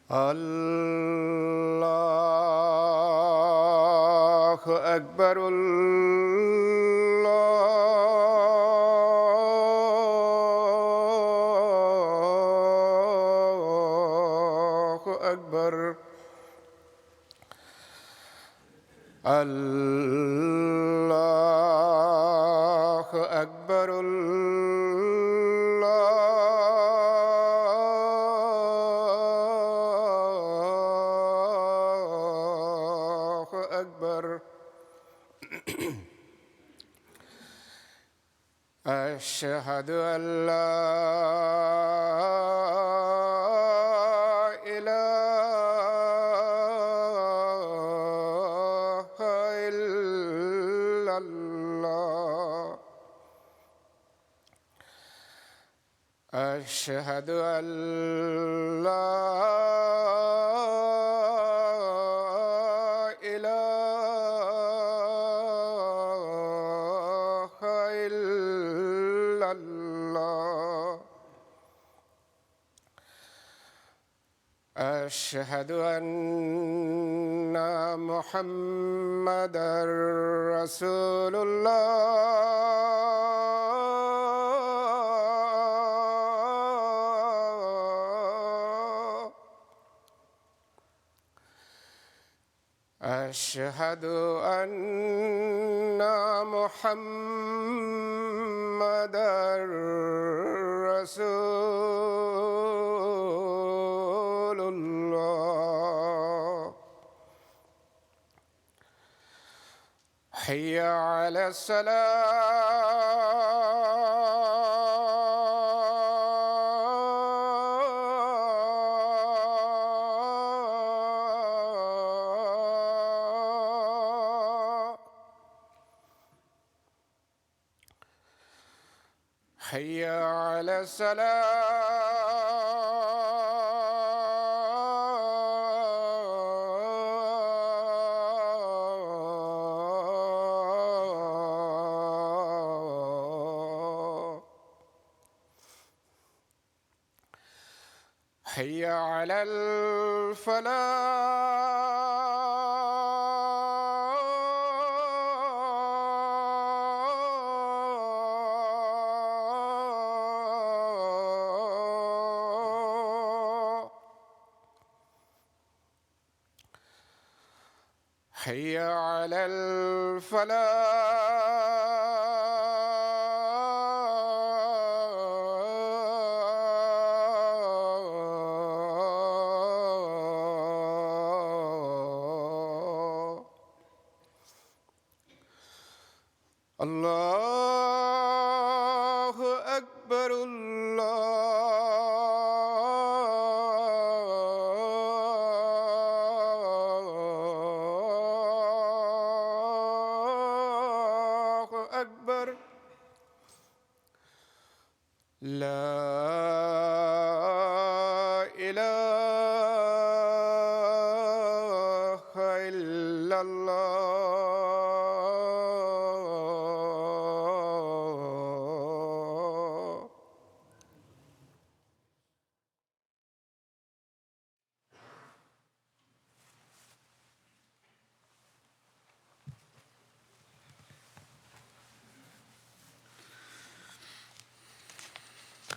الله أكبر. الله أكبر. الله أكبر. الله أكبر. أشهد أن لا إله إلا الله. أشهد أن لا إله إلا الله. أشهد أن محمدًا رسول الله. أشهد أن محمدًا رسول الله. حي على الصلاة. حي على الصلاة. حي على الفلاح. حي على الفلاح. الله أكبر. الله أكبر. لا إله إلا الله.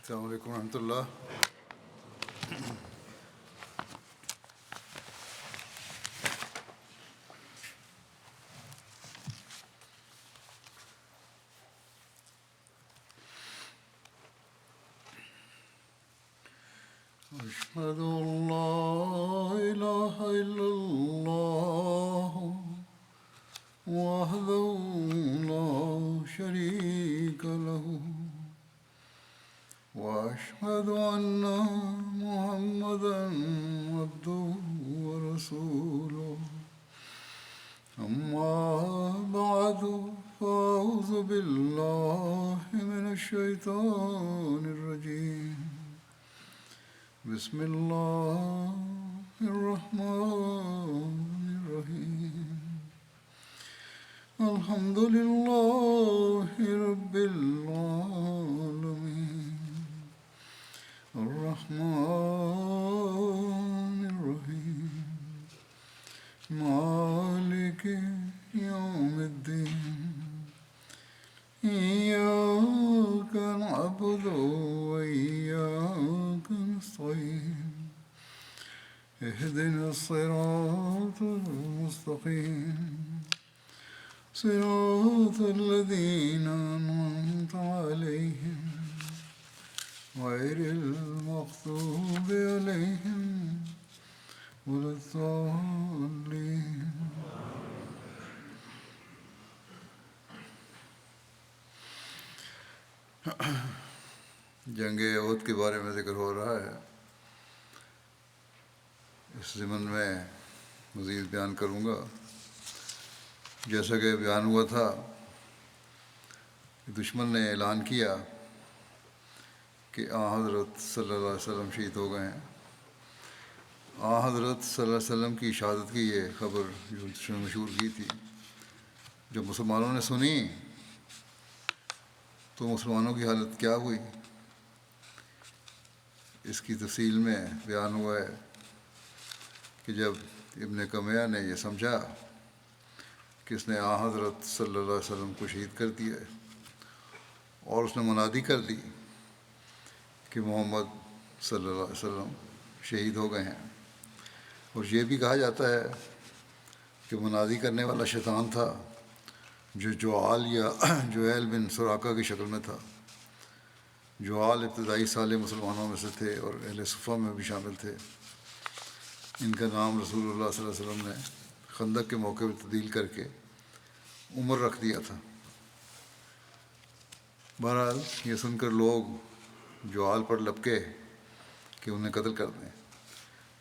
السلام علیکم ورحمۃ اللہ. أشهد أن لا إله إلا الله وحده لا شريك له وأشهد أن محمدًا عبده ورسوله. أما بعد فأعوذ بالله من الشيطان الرجيم. بسم الله الرحمن الرحيم. الحمد لله رب العالمين. الرحمن إياك نعبد وإياك نستعين اهدنا الصراط المستقيم صراط الذين أنعمت عليهم غير المغضوب عليهم ولا الضالين. جنگ احد کے بارے میں ذکر ہو رہا ہے. اس ضمن میں مزید بیان کروں گا. جیسا کہ بیان ہوا تھا کہ دشمن نے اعلان کیا کہ حضرت صلی اللہ علیہ وسلم شہید ہو گئے ہیں. حضرت صلی اللہ علیہ وسلم کی شہادت کی یہ خبر جو مشہور کی تھی، جب مسلمانوں نے سنی تو مسلمانوں کی حالت کیا ہوئی، اس کی تفصیل میں بیان ہوا ہے کہ جب ابن کمیہ نے یہ سمجھا کہ اس نے حضرت صلی اللہ علیہ وسلم کو شہید کر دیا ہے، اور اس نے منادی کر دی کہ محمد صلی اللہ علیہ وسلم شہید ہو گئے ہیں. اور یہ بھی کہا جاتا ہے کہ منادی کرنے والا شیطان تھا جو جوال یا جویل بن سراقہ کی شکل میں تھا. جوال ابتدائی صالح مسلمانوں میں سے تھے اور اہل صفہ میں بھی شامل تھے. ان کا نام رسول اللہ صلی اللہ علیہ وسلم نے خندق کے موقع پر تبدیل کر کے عمر رکھ دیا تھا. بہرحال یہ سن کر لوگ جوال پر لپکے کہ انہیں قتل کر دیں،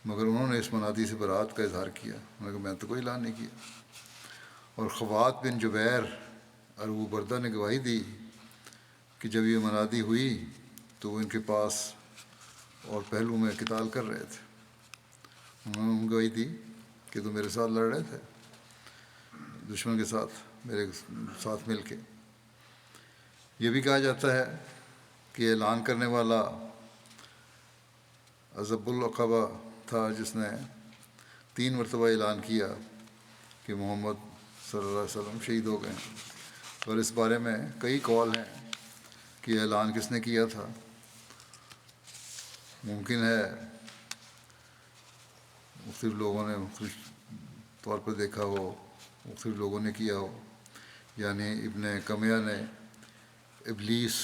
مگر انہوں نے اس منادی سے برات کا اظہار کیا. انہوں نے کہا میں تو کوئی اعلان نہیں کیا. اور خوات بن جبیر اور ابو بردہ نے گواہی دی کہ جب یہ منادی ہوئی تو وہ ان کے پاس اور پہلو میں قتال کر رہے تھے. انہوں نے گواہی دی کہ تو میرے ساتھ لڑ رہے تھے، دشمن کے ساتھ میرے ساتھ مل کے. یہ بھی کہا جاتا ہے کہ اعلان کرنے والا عزب العقبہ تھا جس نے 3 مرتبہ اعلان کیا کہ محمد صلی اللہ علیہ وسلم شہید ہو گئے ہیں. اور اس بارے میں کئی قول ہیں کہ اعلان کس نے کیا تھا. ممکن ہے مختلف لوگوں نے مختلف طور پر دیکھا ہو، مختلف لوگوں نے کیا ہو. یعنی ابن کمیہ نے، ابلیس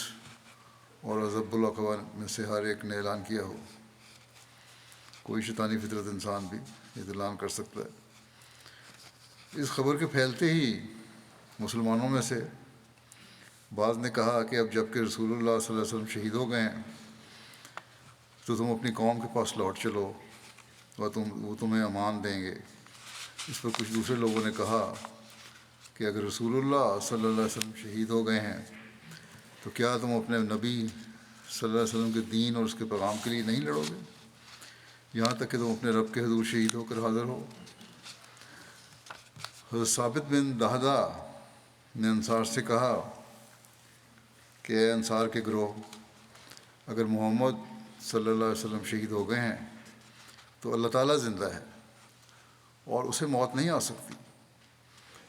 اور عزب العقبہ میں سے ہر ایک نے اعلان کیا ہو. کوئی شیطانی فطرت انسان بھی اعلان کر سکتا ہے. اس خبر کے پھیلتے ہی مسلمانوں میں سے بعض نے کہا کہ اب جب کہ رسول اللہ صلی اللہ علیہ وسلم شہید ہو گئے ہیں تو تم اپنی قوم کے پاس لوٹ چلو اور وہ تمہیں امان دیں گے. اس پر کچھ دوسرے لوگوں نے کہا کہ اگر رسول اللہ صلی اللہ علیہ وسلم شہید ہو گئے ہیں تو کیا تم اپنے نبی صلی اللہ علیہ وسلم کے دین اور اس کے پیغام کے لیے نہیں لڑو گے یہاں تک کہ تم اپنے رب کے حضور شہید ہو کر حاضر ہو. حضرت ثابت بن دہدہ نے انصار سے کہا کہ اے انصار کے گروہ، اگر محمد صلی اللہ علیہ وسلم شہید ہو گئے ہیں تو اللہ تعالیٰ زندہ ہے اور اسے موت نہیں آ سکتی.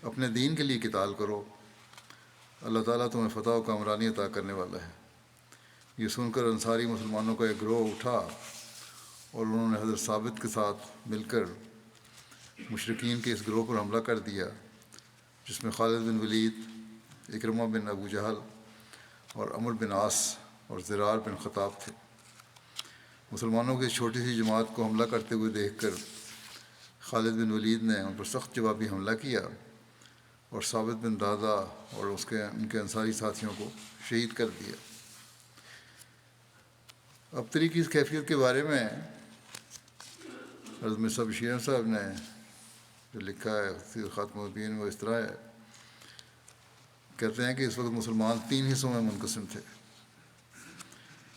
اپنے دین کے لیے قتال کرو، اللہ تعالیٰ تمہیں فتح و کامرانی عطا کرنے والا ہے. یہ سن کر انصاری مسلمانوں کا ایک گروہ اٹھا اور انہوں نے حضرت ثابت کے ساتھ مل کر مشرکین کے اس گروہ پر حملہ کر دیا جس میں خالد بن ولید، اکرمہ بن ابو جہل اور عمر بن عاص اور زرار بن خطاب تھے. مسلمانوں کی چھوٹی سی جماعت کو حملہ کرتے ہوئے دیکھ کر خالد بن ولید نے ان پر سخت جوابی حملہ کیا اور ثابت بن دہدہ اور ان کے انصاری ساتھیوں کو شہید کر دیا. ابتری کی اس کیفیت کے بارے میں حضرت مرزا بشیر صاحب نے جو لکھا ہے خاتم النبیین وہ اس طرح ہے. کہتے ہیں کہ اس وقت مسلمان 3 حصوں میں منقسم تھے.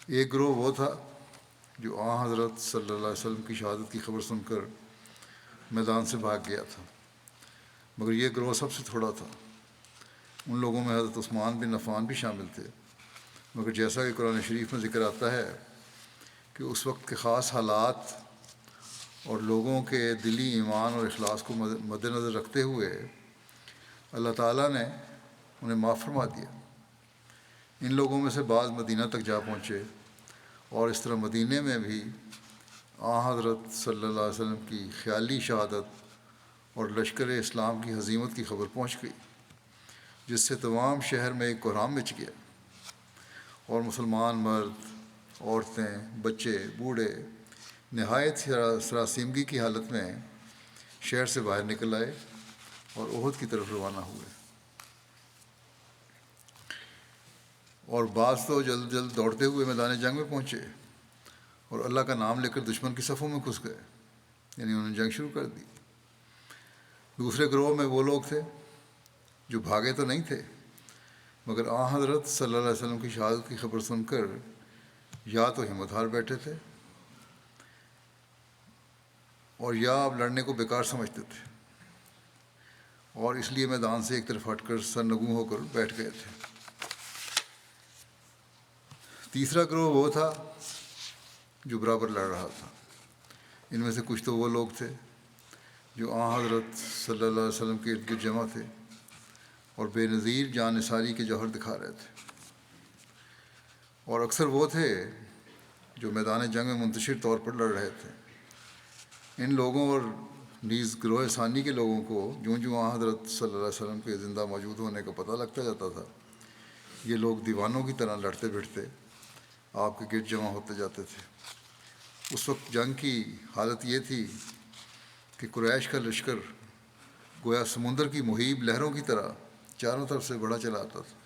ایک گروہ وہ تھا جو حضرت صلی اللہ علیہ وسلم کی شہادت کی خبر سن کر میدان سے بھاگ گیا تھا، مگر یہ گروہ سب سے تھوڑا تھا. ان لوگوں میں حضرت عثمان بن عفان بھی شامل تھے، مگر جیسا کہ قرآن شریف میں ذکر آتا ہے کہ اس وقت کے خاص حالات اور لوگوں کے دلی ایمان اور اخلاص کو مد نظر رکھتے ہوئے اللہ تعالیٰ نے انہیں معاف فرما دیا ان لوگوں میں سے بعض مدینہ تک جا پہنچے، اور اس طرح مدینہ میں بھی حضرت صلی اللہ علیہ وسلم کی خیالی شہادت اور لشکر اسلام کی ہزیمت کی خبر پہنچ گئی، جس سے تمام شہر میں ایک کوہرام مچ گیا، اور مسلمان مرد، عورتیں، بچے، بوڑھے نہایت سراسیمگی کی حالت میں شہر سے باہر نکل آئے اور احد کی طرف روانہ ہوئے، اور بعض تو جلد جلد دوڑتے ہوئے میدان جنگ میں پہنچے اور اللہ کا نام لے کر دشمن کی صفوں میں گھس گئے، یعنی انہوں نے جنگ شروع کر دی۔ دوسرے گروہ میں وہ لوگ تھے جو بھاگے تو نہیں تھے، مگر حضرت صلی اللہ علیہ وسلم کی شہادت کی خبر سن کر یا تو ہمت ہار بیٹھے تھے اور یا اب لڑنے کو بیکار سمجھتے تھے، اور اس لیے میدان سے ایک طرف ہٹ کر سرنگوں ہو کر بیٹھ گئے تھے۔ تیسرا گروہ وہ تھا جو برابر لڑ رہا تھا۔ ان میں سے کچھ تو وہ لوگ تھے جو حضرت صلی اللہ علیہ وسلم کے ارد گرد جمع تھے اور بے نظیر جان نثاری کے جوہر دکھا رہے تھے، اور اکثر وہ تھے جو میدان جنگ میں منتشر طور پر لڑ رہے تھے۔ ان لوگوں اور نیز گروہ ثانی کے لوگوں کو جوں حضرت صلی اللہ علیہ وسلم کے زندہ موجود ہونے کا پتہ لگتا جاتا تھا، یہ لوگ دیوانوں کی طرح لڑتے بھیڑتے آپ کے گرد جمع ہوتے جاتے تھے۔ اس وقت جنگ کی حالت یہ تھی کہ قریش کا لشکر گویا سمندر کی مہیب لہروں کی طرح چاروں طرف سے بڑھا چلا آتا تھا،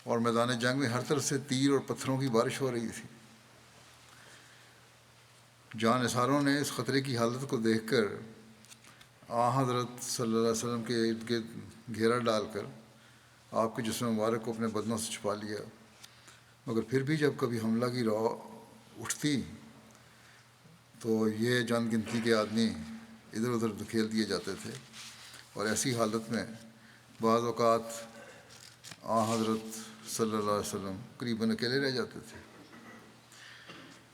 اور میدان جنگ میں ہر طرف سے تیر اور پتھروں کی بارش ہو رہی تھی۔ جان نثاروں نے اس خطرے کی حالت کو دیکھ کر حضرت صلی اللہ علیہ وسلم کے ارد گرد گھیرا ڈال کر آپ کے جسم مبارک کو اپنے بدنوں سے چھپا لیا، مگر پھر بھی جب کبھی حملہ کی رو اٹھتی تو یہ چند گنتی کے آدمی ادھر ادھر دھکیل دیے جاتے تھے، اور ایسی حالت میں بعض اوقات حضرت صلی اللہ علیہ وسلم قریباً اکیلے رہ جاتے تھے۔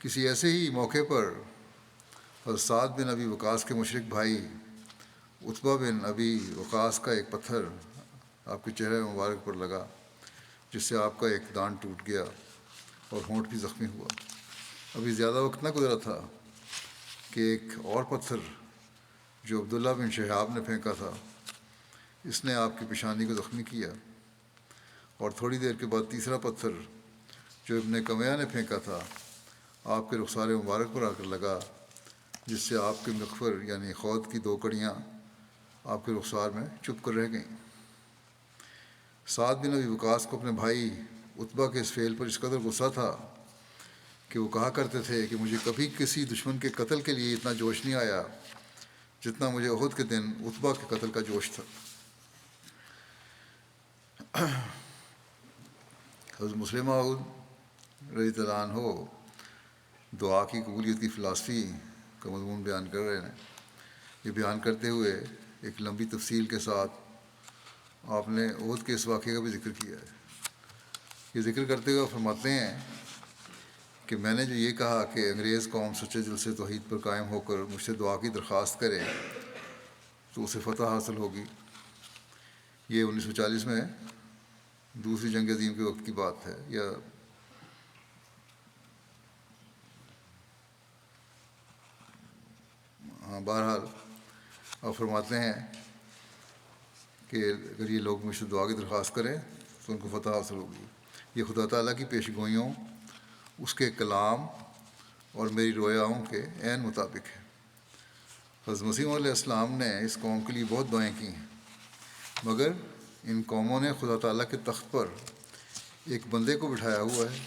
کسی ایسے ہی موقع پر حضرت سعد بن ابی وقاص کے مشرک بھائی عتبہ بن ابی وقاص کا ایک پتھر آپ کے چہرے مبارک پر لگا، جس سے آپ کا ایک دانت ٹوٹ گیا اور ہونٹ بھی زخمی ہوا۔ ابھی زیادہ وقت نہ گزرا تھا کہ ایک اور پتھر جو عبداللہ بن شہاب نے پھینکا تھا، اس نے آپ کی پیشانی کو زخمی کیا، اور تھوڑی دیر کے بعد تیسرا پتھر جو ابن کمیہ نے پھینکا تھا آپ کے رخسار مبارک پر آ کر لگا، جس سے آپ کے مغفر یعنی خود کی 2 کڑیاں آپ کے رخسار میں چپ کر رہ گئیں۔ سعد بن ابی وقاص کو اپنے بھائی عتبہ کے اس فعل پر اس قدر غصہ تھا کہ وہ کہا کرتے تھے کہ مجھے کبھی کسی دشمن کے قتل کے لیے اتنا جوش نہیں آیا جتنا مجھے احد کے دن عتبہ کے قتل کا جوش تھا۔ حضرت مسلم موعود رضی اللہ عنہ دعا کی قبولیت کی فلسفی کا مضمون بیان کر رہے ہیں۔ یہ بیان کرتے ہوئے ایک لمبی تفصیل کے ساتھ آپ نے احد کے اس واقعے کا بھی ذکر کیا ہے۔ یہ ذکر کرتے ہوئے فرماتے ہیں کہ میں نے جو یہ کہا کہ انگریز قوم سچے دل سے توحید پر قائم ہو کر مجھ سے دعا کی درخواست کرے تو اسے فتح حاصل ہوگی، یہ 1940 میں دوسری جنگ عظیم کے وقت کی بات ہے۔ یا بہرحال آپ فرماتے ہیں کہ اگر یہ لوگ مجھ سے دعا کی درخواست کریں تو ان کو فتح حاصل ہوگی۔ یہ خدا تعالیٰ کی پیش گوئیوں، اس کے کلام اور میری رویاؤں کے عین مطابق ہے۔ حضرت مسیح علیہ السلام نے اس قوم کے لیے بہت دعائیں کی ہیں، مگر ان قوموں نے خدا تعالیٰ کے تخت پر ایک بندے کو بٹھایا ہوا ہے،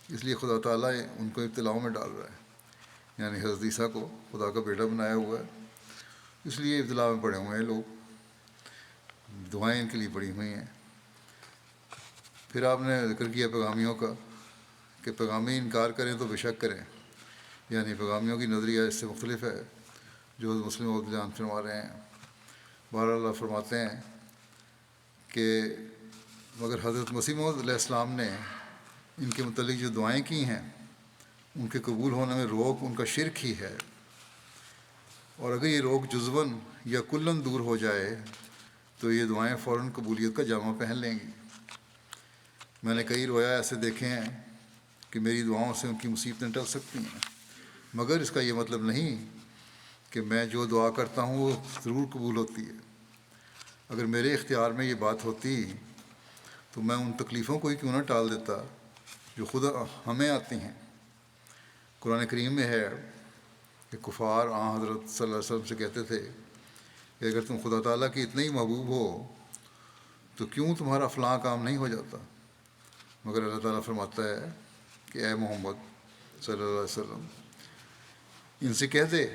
اس لیے خدا تعالیٰ ان کو ابتلاؤں میں ڈال رہا ہے، یعنی حضرت عیسیٰ کو خدا کا بیٹا بنایا ہوا ہے، اس لیے ابتلا میں پڑے ہوئے ہیں لوگ، دعائیں ان کے لیے پڑی ہوئی ہیں۔ پھر آپ نے ذکر کیا پیغامیوں کا کہ پیغامی انکار کریں تو بے شک کریں، یعنی پیغامیوں کی نظریہ اس سے مختلف ہے جو مسلم عہد بیان فرما رہے ہیں۔ بہرحال اللہ فرماتے ہیں کہ مگر حضرت مسیح موعود علیہ السلام نے ان کے متعلق جو دعائیں کی ہیں ان کے قبول ہونے میں روک ان کا شرک ہی ہے، اور اگر یہ روک جزواً یا کلاً دور ہو جائے تو یہ دعائیں فوراً قبولیت کا جامہ پہن لیں گی۔ میں نے کئی رویا ایسے دیکھے ہیں کہ میری دعاؤں سے ان کی مصیبتیں ٹل سکتی ہیں، مگر اس کا یہ مطلب نہیں کہ میں جو دعا کرتا ہوں وہ ضرور قبول ہوتی ہے۔ اگر میرے اختیار میں یہ بات ہوتی تو میں ان تکلیفوں کو ہی کیوں نہ ٹال دیتا جو خود ہمیں آتی ہیں۔ قرآن کریم میں ہے کہ کفار حضرت صلی اللہ علیہ وسلم سے کہتے تھے کہ اگر تم خدا تعالیٰ کی اتنے ہی محبوب ہو تو کیوں تمہارا فلاں کام نہیں ہو جاتا، مگر اللہ تعالیٰ فرماتا ہے کہ اے محمد صلی اللہ علیہ وسلم ان سے کہہ دے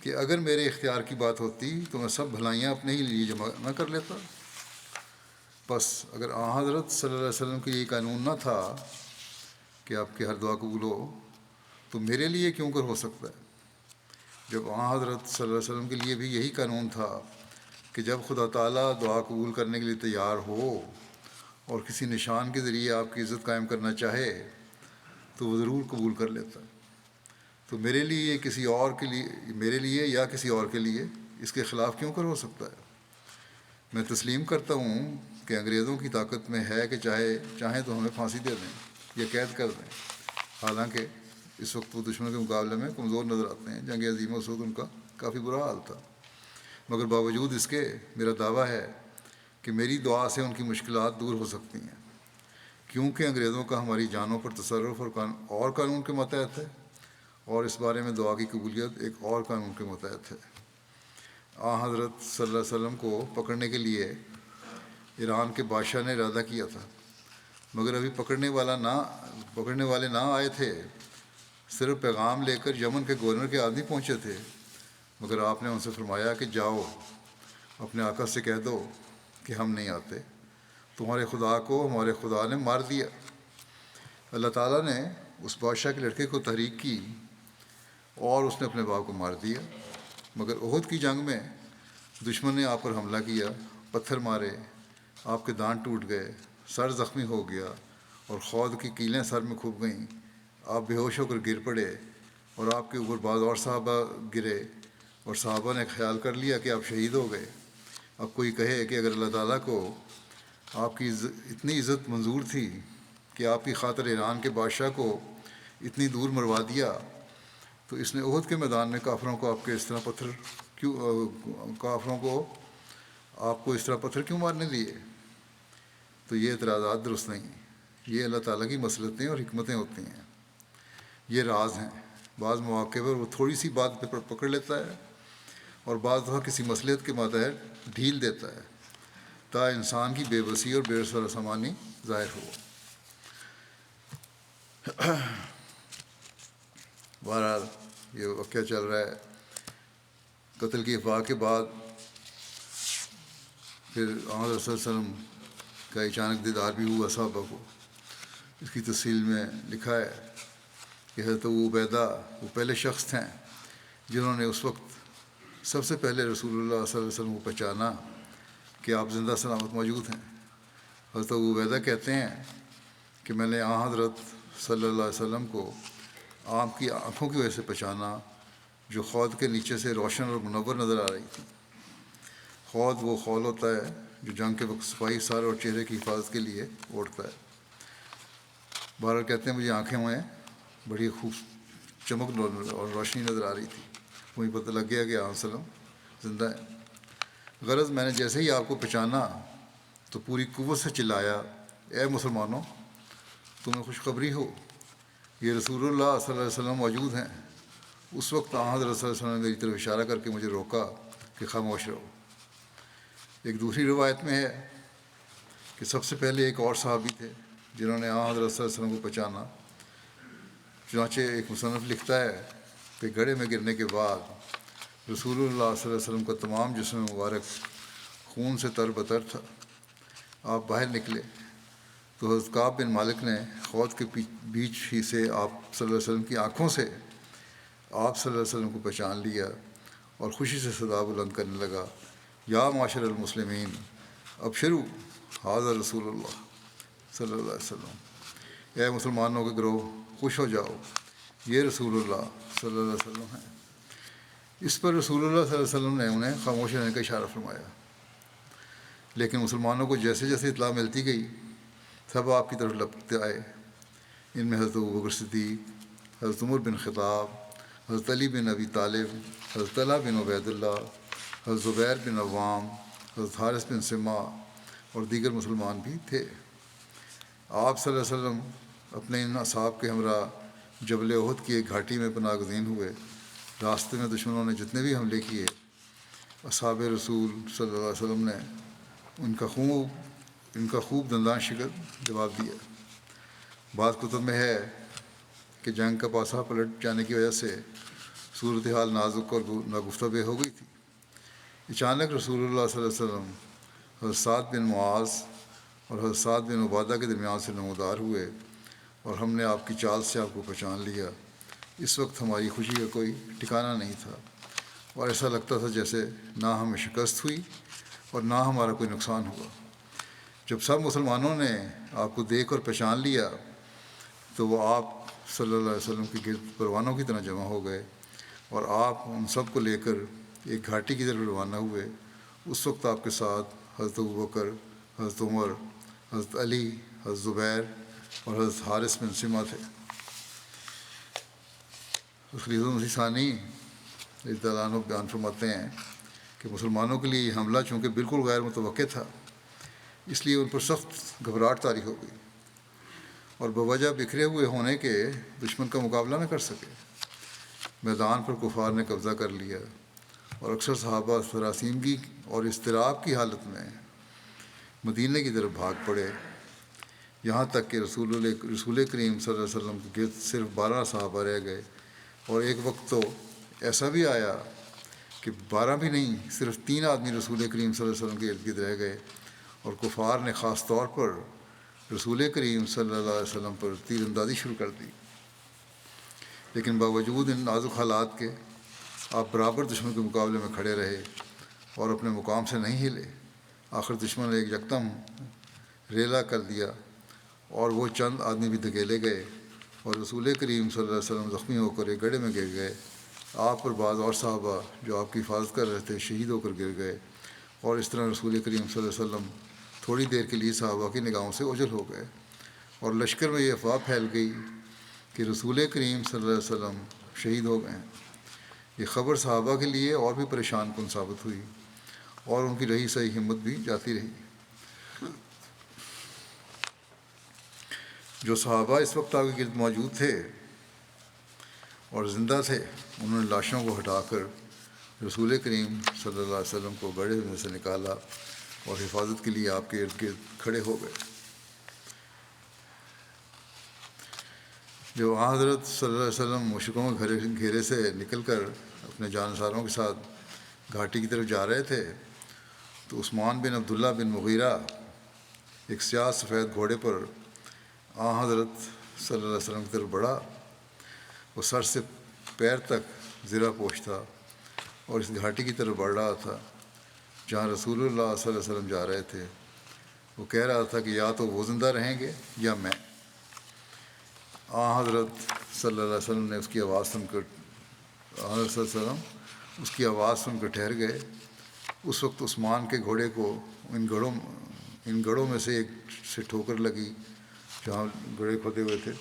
کہ اگر میرے اختیار کی بات ہوتی تو میں سب بھلائیاں اپنے ہی لیے جمع نہ کر لیتا۔ بس اگر حضرت صلی اللہ علیہ وسلم کے یہ قانون نہ تھا کہ آپ کی ہر دعا قبول ہو تو میرے لیے کیوں کر ہو سکتا ہے؟ جب حضرت صلی اللہ علیہ وسلم کے لیے بھی یہی قانون تھا کہ جب خدا تعالیٰ دعا قبول کرنے کے لیے تیار ہو اور کسی نشان کے ذریعے آپ کی عزت قائم کرنا چاہے تو وہ ضرور قبول کر لیتا۔ تو میرے لیے کسی اور کے لیے، میرے لیے یا کسی اور کے لیے اس کے خلاف کیوں کر ہو سکتا ہے؟ میں تسلیم کرتا ہوں کہ انگریزوں کی طاقت میں ہے کہ چاہیں تو ہمیں پھانسی دے دیں یا قید کر دیں، حالانکہ اس وقت وہ دشمن کے مقابلے میں کمزور نظر آتے ہیں۔ جنگ عظیم مسعود ان کا کافی برا حال تھا، مگر باوجود اس کے میرا دعویٰ ہے کہ میری دعا سے ان کی مشکلات دور ہو سکتی ہیں، کیونکہ انگریزوں کا ہماری جانوں پر تصرف اور قانون کے ماتحت ہے، اور اس بارے میں دعا کی قبولیت ایک اور قانون کے ماتحت ہے۔ حضرت صلی اللہ علیہ وسلم کو پکڑنے کے لیے ایران کے بادشاہ نے ارادہ کیا تھا، مگر ابھی پکڑنے والے نہ آئے تھے، صرف پیغام لے کر یمن کے گورنر کے آدمی پہنچے تھے، مگر آپ نے ان سے فرمایا کہ جاؤ اپنے آقا سے کہہ دو کہ ہم نہیں آتے، تمہارے خدا کو ہمارے خدا نے مار دیا۔ اللہ تعالیٰ نے اس بادشاہ کے لڑکے کو تحریک کی اور اس نے اپنے باپ کو مار دیا، مگر احد کی جنگ میں دشمن نے آپ پر حملہ کیا، پتھر مارے، آپ کے دانت ٹوٹ گئے، سر زخمی ہو گیا اور خود کی کیلیں سر میں کھب گئیں، آپ بے ہوش ہو کر گر پڑے اور آپ کے اوپر بعض اور صحابہ گرے اور صحابہ نے خیال کر لیا کہ آپ شہید ہو گئے۔ اب کوئی کہے کہ اگر اللہ تعالیٰ کو آپ کی اتنی عزت منظور تھی کہ آپ کی خاطر ایران کے بادشاہ کو اتنی دور مروا دیا تو اس نے احد کے میدان میں کافروں کو آپ کو اس طرح پتھر کیوں مارنے دیے؟ تو یہ اعتراضات درست نہیں، یہ اللہ تعالیٰ کی مصلحتیں اور حکمتیں ہوتی ہیں، یہ راز ہیں۔ بعض مواقع پر وہ تھوڑی سی بات پہ پکڑ لیتا ہے اور بعض دفعہ کسی مصلحت کے ماتحت ڈھیل دیتا ہے تا انسان کی بے بسی اور بے سامانی ظاہر ہو۔ بہرحال یہ واقعہ چل رہا ہے۔ قتل کی افواہ کے بعد پھر حضرت صلی اللہ علیہ وسلم کا اچانک دیدار بھی ہوا صحابہ کو۔ اس کی تفصیل میں لکھا ہے کہ حضرت ابو عبیدہ وہ پہلے شخص تھے جنہوں نے اس وقت سب سے پہلے رسول اللہ صلی اللہ علیہ وسلم کو پہچانا کہ آپ زندہ سلامت موجود ہیں۔ حضرت ابو عبیدہ کہتے ہیں کہ میں نے حضرت صلی اللہ علیہ وسلم کو آپ کی آنکھوں کی وجہ سے پہچانا جو خود کے نیچے سے روشن اور منور نظر آ رہی تھی۔ خود وہ خول ہوتا ہے جو جنگ کے وقت صفائی سر اور چہرے کی حفاظت کے لیے اوڑھتا ہے۔ بہرحال کہتے ہیں مجھے آنکھیں میں بڑی خوب چمک اور روشنی نظر آ رہی تھی، مجھے پتہ لگ گیا کہ آپ وسلم زندہ ہیں۔ غرض میں نے جیسے ہی آپ کو پہچانا تو پوری قوت سے چلایا، اے مسلمانوں تمہیں خوشخبری ہو، یہ رسول اللہ صلی اللہ علیہ وسلم موجود ہیں۔ اس وقت حضرت صلی اللہ علیہ وسلم نے میری طرف اشارہ کر کے مجھے روکا کہ خاموش رہو۔ ایک دوسری روایت میں ہے کہ سب سے پہلے ایک اور صحابی تھے جنہوں نے حضرت صلی اللہ علیہ وسلم کو پہچانا۔ چنانچہ ایک مصنف لکھتا ہے کہ گڑھے میں گرنے کے بعد رسول اللہ صلی اللہ علیہ وسلم کا تمام جسم مبارک خون سے تر بتر تھا۔ آپ باہر نکلے تو حضرت کعب بن مالک نے خود کے بیچ ہی سے آپ صلی اللہ علیہ وسلم کی آنکھوں سے آپ صلی اللہ علیہ وسلم کو پہچان لیا اور خوشی سے صدا بلند کرنے لگا، یا معاشر المسلمین ابشروا حاضر رسول اللہ صلی اللہ علیہ وسلم، اے مسلمانوں کے گروہ خوش ہو جاؤ، یہ رسول اللہ صلی اللہ علیہ وسلم ہیں۔ اس پر رسول اللہ صلی اللہ علیہ وسلم نے انہیں خاموش رہنے کا اشارہ فرمایا، لیکن مسلمانوں کو جیسے جیسے اطلاع ملتی گئی سب آپ کی طرف لپکتے آئے۔ ان میں حضرت ابوبکر صدیق، حضرت عمر بن خطاب، حضرت علی بن ابی طالب، حضرت طلحہ بن عبید اللہ، حضرت زبیر بن عوام، حضرت حارث بن سما اور دیگر مسلمان بھی تھے۔ آپ صلی اللہ علیہ وسلم اپنے ان اصحاب کے ہمراہ جبل احد کی ایک گھاٹی میں پناہ گزین ہوئے۔ راستے میں دشمنوں نے جتنے بھی حملے کیے، اصحاب رسول صلی اللہ علیہ وسلم نے ان کا خوب دندان شکن جواب دیا۔ بعض کتب میں ہے کہ جنگ کا پاسا پلٹ جانے کی وجہ سے صورتحال نازک اور ناگفتہ بے ہو گئی تھی۔ اچانک رسول اللہ صلی اللہ علیہ وسلم حضرت سعد بن معاذ اور حضرت سعد بن عبادہ کے درمیان سے نمودار ہوئے اور ہم نے آپ کی چال سے آپ کو پہچان لیا۔ اس وقت ہماری خوشی کا کوئی ٹھکانہ نہیں تھا اور ایسا لگتا تھا جیسے نہ ہمیں شکست ہوئی اور نہ ہمارا کوئی نقصان ہوا۔ جب سب مسلمانوں نے آپ کو دیکھ اور پہچان لیا تو وہ آپ صلی اللہ علیہ وسلم کے گرد پروانوں کی طرح جمع ہو گئے اور آپ ان سب کو لے کر ایک گھاٹی کی طرف روانہ ہوئے۔ اس وقت آپ کے ساتھ حضرت ابوبکر، حضرت عمر، حضرت علی، حضرت زبیر اور حضرت حارث بن سما تھے۔ خلیفہ مسیح ثانی رضی اللہ عنہ بیان فرماتے ہیں کہ مسلمانوں کے لیے یہ حملہ چونکہ بالکل غیر متوقع تھا، اس لیے ان پر سخت گھبراہٹ طاری ہو گئی اور بوجہ بکھرے ہوئے ہونے کے دشمن کا مقابلہ نہ کر سکے۔ میدان پر کفار نے قبضہ کر لیا اور اکثر صحابہ سراسیمگی اور اضطراب کی حالت میں مدینے کی طرف بھاگ پڑے، یہاں تک کہ رسول کریم صلی اللہ علیہ وسلم کے گرد صرف 12 صحابہ رہ گئے، اور ایک وقت تو ایسا بھی آیا کہ 12 بھی نہیں، صرف 3 آدمی رسول کریم صلی اللہ علیہ وسلم کے ارد گرد رہ گئے، اور کفار نے خاص طور پر رسول کریم صلی اللہ علیہ وسلم پر تیر اندازی شروع کر دی۔ لیکن باوجود ان نازک حالات کے آپ برابر دشمن کے مقابلے میں کھڑے رہے اور اپنے مقام سے نہیں ہلے۔ آخر دشمن نے ایک یکدم ریلا کر دیا اور وہ چند آدمی بھی دھکیلے گئے اور رسول کریم صلی اللہ علیہ وسلم زخمی ہو کر ایک گڑھے میں گر گئے۔ آپ پر بعض اور صحابہ جو آپ کی حفاظت کر رہے تھے شہید ہو کر گر گئے، اور اس طرح رسول کریم صلی اللہ علیہ وسلم تھوڑی دیر کے لیے صحابہ کی نگاہوں سے اوجھل ہو گئے، اور لشکر میں یہ افواہ پھیل گئی کہ رسول کریم صلی اللہ علیہ وسلم شہید ہو گئے ہیں۔ یہ خبر صحابہ کے لیے اور بھی پریشان کن ثابت ہوئی اور ان کی رہی سہی ہمت بھی جاتی رہی۔ جو صحابہ اس وقت آپ کے گرد موجود تھے اور زندہ تھے، انہوں نے لاشوں کو ہٹا کر رسول کریم صلی اللہ علیہ وسلم کو گڑھے میں سے نکالا اور حفاظت کے لیے آپ کے ارد گرد کھڑے ہو گئے۔ جب حضرت صلی اللہ علیہ وسلم مشرکوں کے گھیرے سے نکل کر اپنے جانساروں کے ساتھ گھاٹی کی طرف جا رہے تھے تو عثمان بن عبداللہ بن مغیرہ ایک سیاہ سفید گھوڑے پر حضرت صلی اللہ علیہ وسلم کی طرف بڑھا۔ وہ سر سے پیر تک زرہ پوش تھا اور اس گھاٹی کی طرف بڑھ رہا تھا جہاں رسول اللہ صلی اللہ علیہ وسلم جا رہے تھے۔ وہ کہہ رہا تھا کہ یا تو وہ زندہ رہیں گے یا میں۔ حضرت صلی اللہ علیہ وسلم نے اس کی آواز سن کر حضرت صلی اللہ علیہ وسلم اس کی آواز سن کر ٹھہر گئے۔ اس وقت عثمان کے گھوڑے کو ان گڑھوں میں سے ایک سے ٹھوکر لگی جہاں گڑھے کھودے ہوئے تھے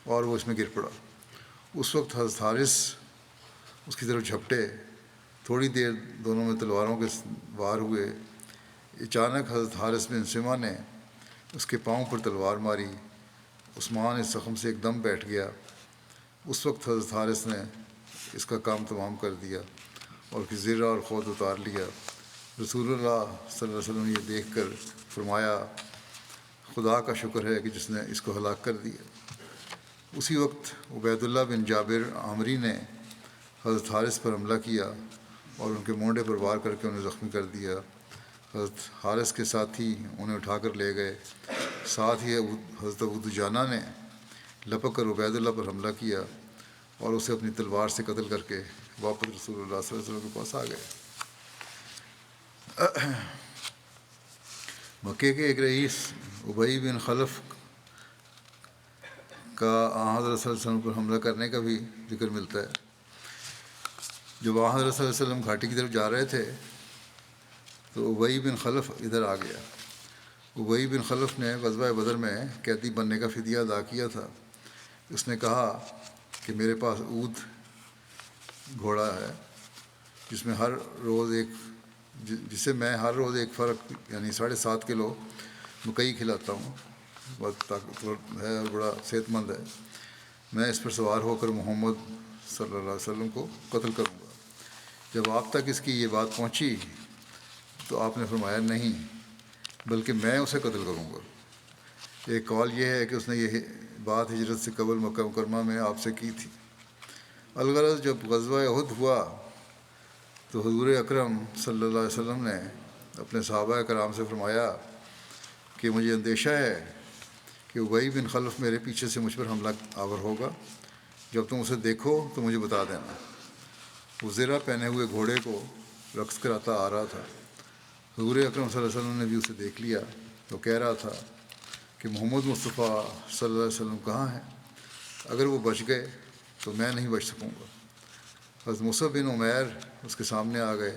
اور وہ اس میں گر پڑا۔ اس وقت حضرت حارث اس کی طرف جھپٹے، تھوڑی دیر دونوں میں تلواروں کے وار ہوئے۔ اچانک حضرت حارث بن سما نے اس کے پاؤں پر تلوار ماری۔ عثمان اس زخم سے ایک دم بیٹھ گیا۔ اس وقت حضرت حارث نے اس کا کام تمام کر دیا اور اس کی زرہ اور خود اتار لیا۔ رسول اللہ صلی اللہ علیہ وسلم نے یہ دیکھ کر فرمایا خدا کا شکر ہے کہ جس نے اس کو ہلاک کر دیا۔ اسی وقت عبید اللہ بن جابر عامری نے حضرت حارث پر حملہ کیا اور ان کے مونڈے پر وار کر کے انہیں زخمی کر دیا۔ حضرت حارث کے ساتھی انہیں اٹھا کر لے گئے۔ ساتھ ہی حضرت ابو دجانہ نے لپک کر عبید اللہ پر حملہ کیا اور اسے اپنی تلوار سے قتل کر کے واپس رسول اللہ صلی اللہ علیہ وسلم کے پاس آ گئے۔ مکے کے ایک رئیس ابی بن خلف کا حضرت صلی اللہ علیہ وسلم پر حملہ کرنے کا بھی ذکر ملتا ہے۔ جب حضرت صلی اللہ علیہ وسلم گھاٹی کی طرف جا رہے تھے تو ابی بن خلف ادھر آ گیا ابی بن خلف نے غزوہ بدر میں قیدی بننے کا فدیہ ادا کیا تھا۔ اس نے کہا کہ میرے پاس اود گھوڑا ہے جسے میں ہر روز ایک فرق یعنی 7.5 کلو مکئی کھلاتا ہوں، بہت طاقتور ہے اور بڑا صحت مند ہے، میں اس پر سوار ہو کر محمد صلی اللہ علیہ وسلم کو قتل کروں گا۔ جب آپ تک اس کی یہ بات پہنچی تو آپ نے فرمایا نہیں، بلکہ میں اسے قتل کروں گا۔ ایک قول یہ ہے کہ اس نے یہ بات ہجرت سے قبل مکہ مکرمہ میں آپ سے کی تھی۔ الغرض جب غزوہ احد ہوا تو حضور اکرم صلی اللہ علیہ وسلم نے اپنے صحابہ کرام سے فرمایا کہ مجھے اندیشہ ہے کہ ابی بن خلف میرے پیچھے سے مجھ پر حملہ آور ہوگا، جب تم اسے دیکھو تو مجھے بتا دینا۔ وہ زرہ پہنے ہوئے گھوڑے کو رقص کراتا آ رہا تھا۔ حضور اکرم صلی اللہ علیہ وسلم نے بھی اسے دیکھ لیا تو کہہ رہا تھا کہ محمد مصطفیٰ صلی اللہ علیہ وسلم کہاں ہیں؟ اگر وہ بچ گئے تو میں نہیں بچ سکوں گا۔ حضرت مصعب بن عمیر اس کے سامنے آ گئے،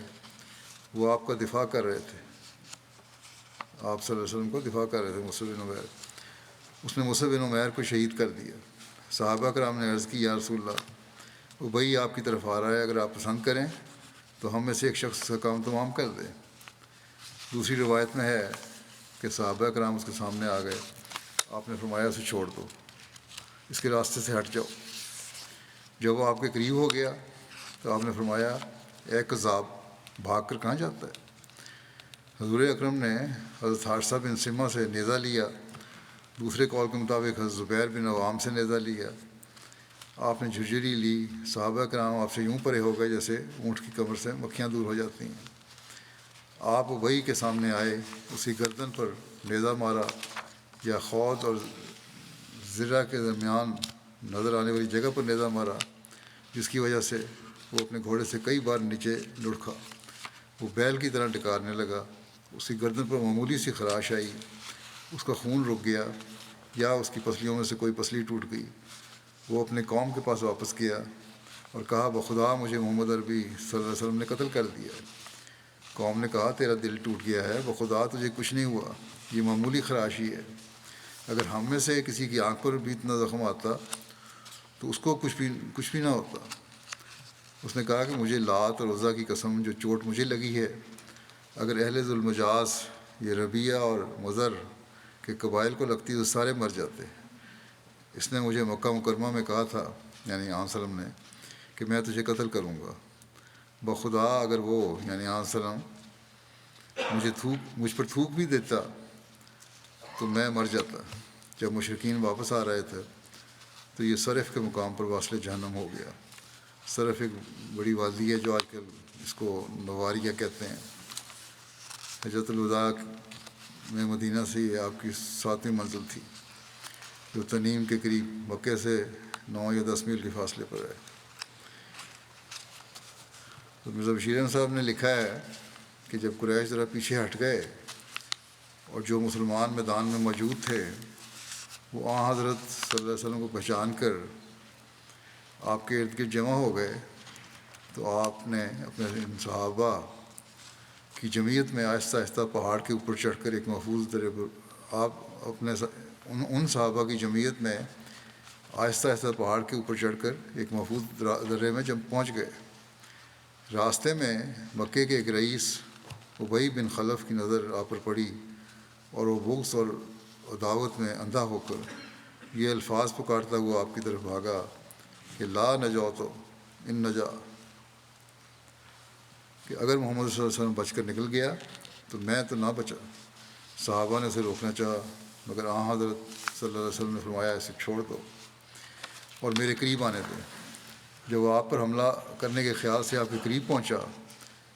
وہ آپ کا دفاع کر رہے تھے، آپ صلی اللہ علیہ وسلم کو دفاع کر رہے تھے مصعب بن عمیر۔ اس نے مصعب بن عمیر کو شہید کر دیا۔ صحابہ کرام نے عرض کی یا رسول اللہ، ابی آپ کی طرف آ رہا ہے، اگر آپ پسند کریں تو ہم میں سے ایک شخص کا کام تمام کر دیں۔ دوسری روایت میں ہے کہ صحابہ کرام اس کے سامنے آ گئے، آپ نے فرمایا اسے چھوڑ دو، اس کے راستے سے ہٹ جاؤ۔ جب وہ آپ کے قریب ہو گیا تو آپ نے فرمایا اے کذاب، بھاگ کر کہاں جاتا ہے؟ حضور اکرم نے حضرت حارثہ بن سمہ سے نیزہ لیا، دوسرے قول کے مطابق حضرت زبیر بن عوام سے نیزہ لیا۔ آپ نے جھجری لی، صحابہ کرام آپ سے یوں پرے ہو گئے جیسے اونٹ کی کمر سے مکھیاں دور ہو جاتی ہیں۔ آپ ابی کے سامنے آئے، اسی گردن پر نیزہ مارا یا خود اور زرہ کے درمیان نظر آنے والی جگہ پر نیزہ مارا، جس کی وجہ سے وہ اپنے گھوڑے سے کئی بار نیچے لڑکھا۔ وہ بیل کی طرح ڈکارنے لگا، اس کی گردن پر معمولی سی خراش آئی، اس کا خون رک گیا یا اس کی پسلیوں میں سے کوئی پسلی ٹوٹ گئی۔ وہ اپنے قوم کے پاس واپس گیا اور کہا بخدا مجھے محمد عربی صلی اللہ علیہ وسلم نے قتل کر دیا۔ قوم نے کہا تیرا دل ٹوٹ گیا ہے، بخدا تجھے کچھ نہیں ہوا، یہ معمولی خراش ہی ہے۔ اگر ہم میں سے کسی کی آنکھ پر بھی اتنا زخم آتا تو اس کو کچھ بھی نہ ہوتا۔ اس نے کہا کہ مجھے لات اور عزیٰ کی قسم، جو چوٹ مجھے لگی ہے، اگر اہل ذوالمجاز یہ ربیہ اور مضر کے قبائل کو لگتی تو سارے مر جاتے۔ اس نے مجھے مکہ مکرمہ میں کہا تھا، یعنی آن سلم نے، کہ میں تجھے قتل کروں گا۔ بخدا اگر وہ یعنی آن سلم مجھ پر تھوک بھی دیتا تو میں مر جاتا۔ جب مشرکین واپس آ رہے تھے تو یہ صرف کے مقام پر واصل جہنم ہو گیا۔ صرف ایک بڑی وادی ہے جو آج کل اس کو نواریہ کہتے ہیں۔ حجۃ الوداع میں مدینہ سے یہ آپ کی 7ویں منزل تھی، جو تنیم کے قریب مکے سے 9 یا 10 میل کے فاصلے پر ہے۔ تو مرزا بشیر احمد صاحب نے لکھا ہے کہ جب قریش ذرا پیچھے ہٹ گئے اور جو مسلمان میدان میں موجود تھے وہ آن حضرت صلی اللہ علیہ وسلم کو پہچان کر آپ کے ارد گرد جمع ہو گئے تو آپ نے اپنے ان صحابہ کی جمعیت میں آہستہ آہستہ پہاڑ کے اوپر چڑھ کر ایک محفوظ درے پر ان صحابہ کی جمعیت میں آہستہ آہستہ پہاڑ کے اوپر چڑھ کر ایک محفوظ درے میں جب پہنچ گئے۔ راستے میں مکے کے ایک رئیس ابی بن خلف کی نظر آپ پر پڑی اور وہ بغض اور عداوت میں اندھا ہو کر یہ الفاظ پکارتا ہوا آپ کی طرف بھاگا کہ لا نجوت ان نجا، کہ اگر محمد صلی اللہ علیہ وسلم بچ کر نکل گیا تو میں تو نہ بچا۔ صحابہ نے اسے روکنا چاہا مگر آن حضرت صلی اللہ علیہ وسلم نے فرمایا اسے چھوڑ دو اور میرے قریب آنے دو۔ جب وہ آپ پر حملہ کرنے کے خیال سے آپ کے قریب پہنچا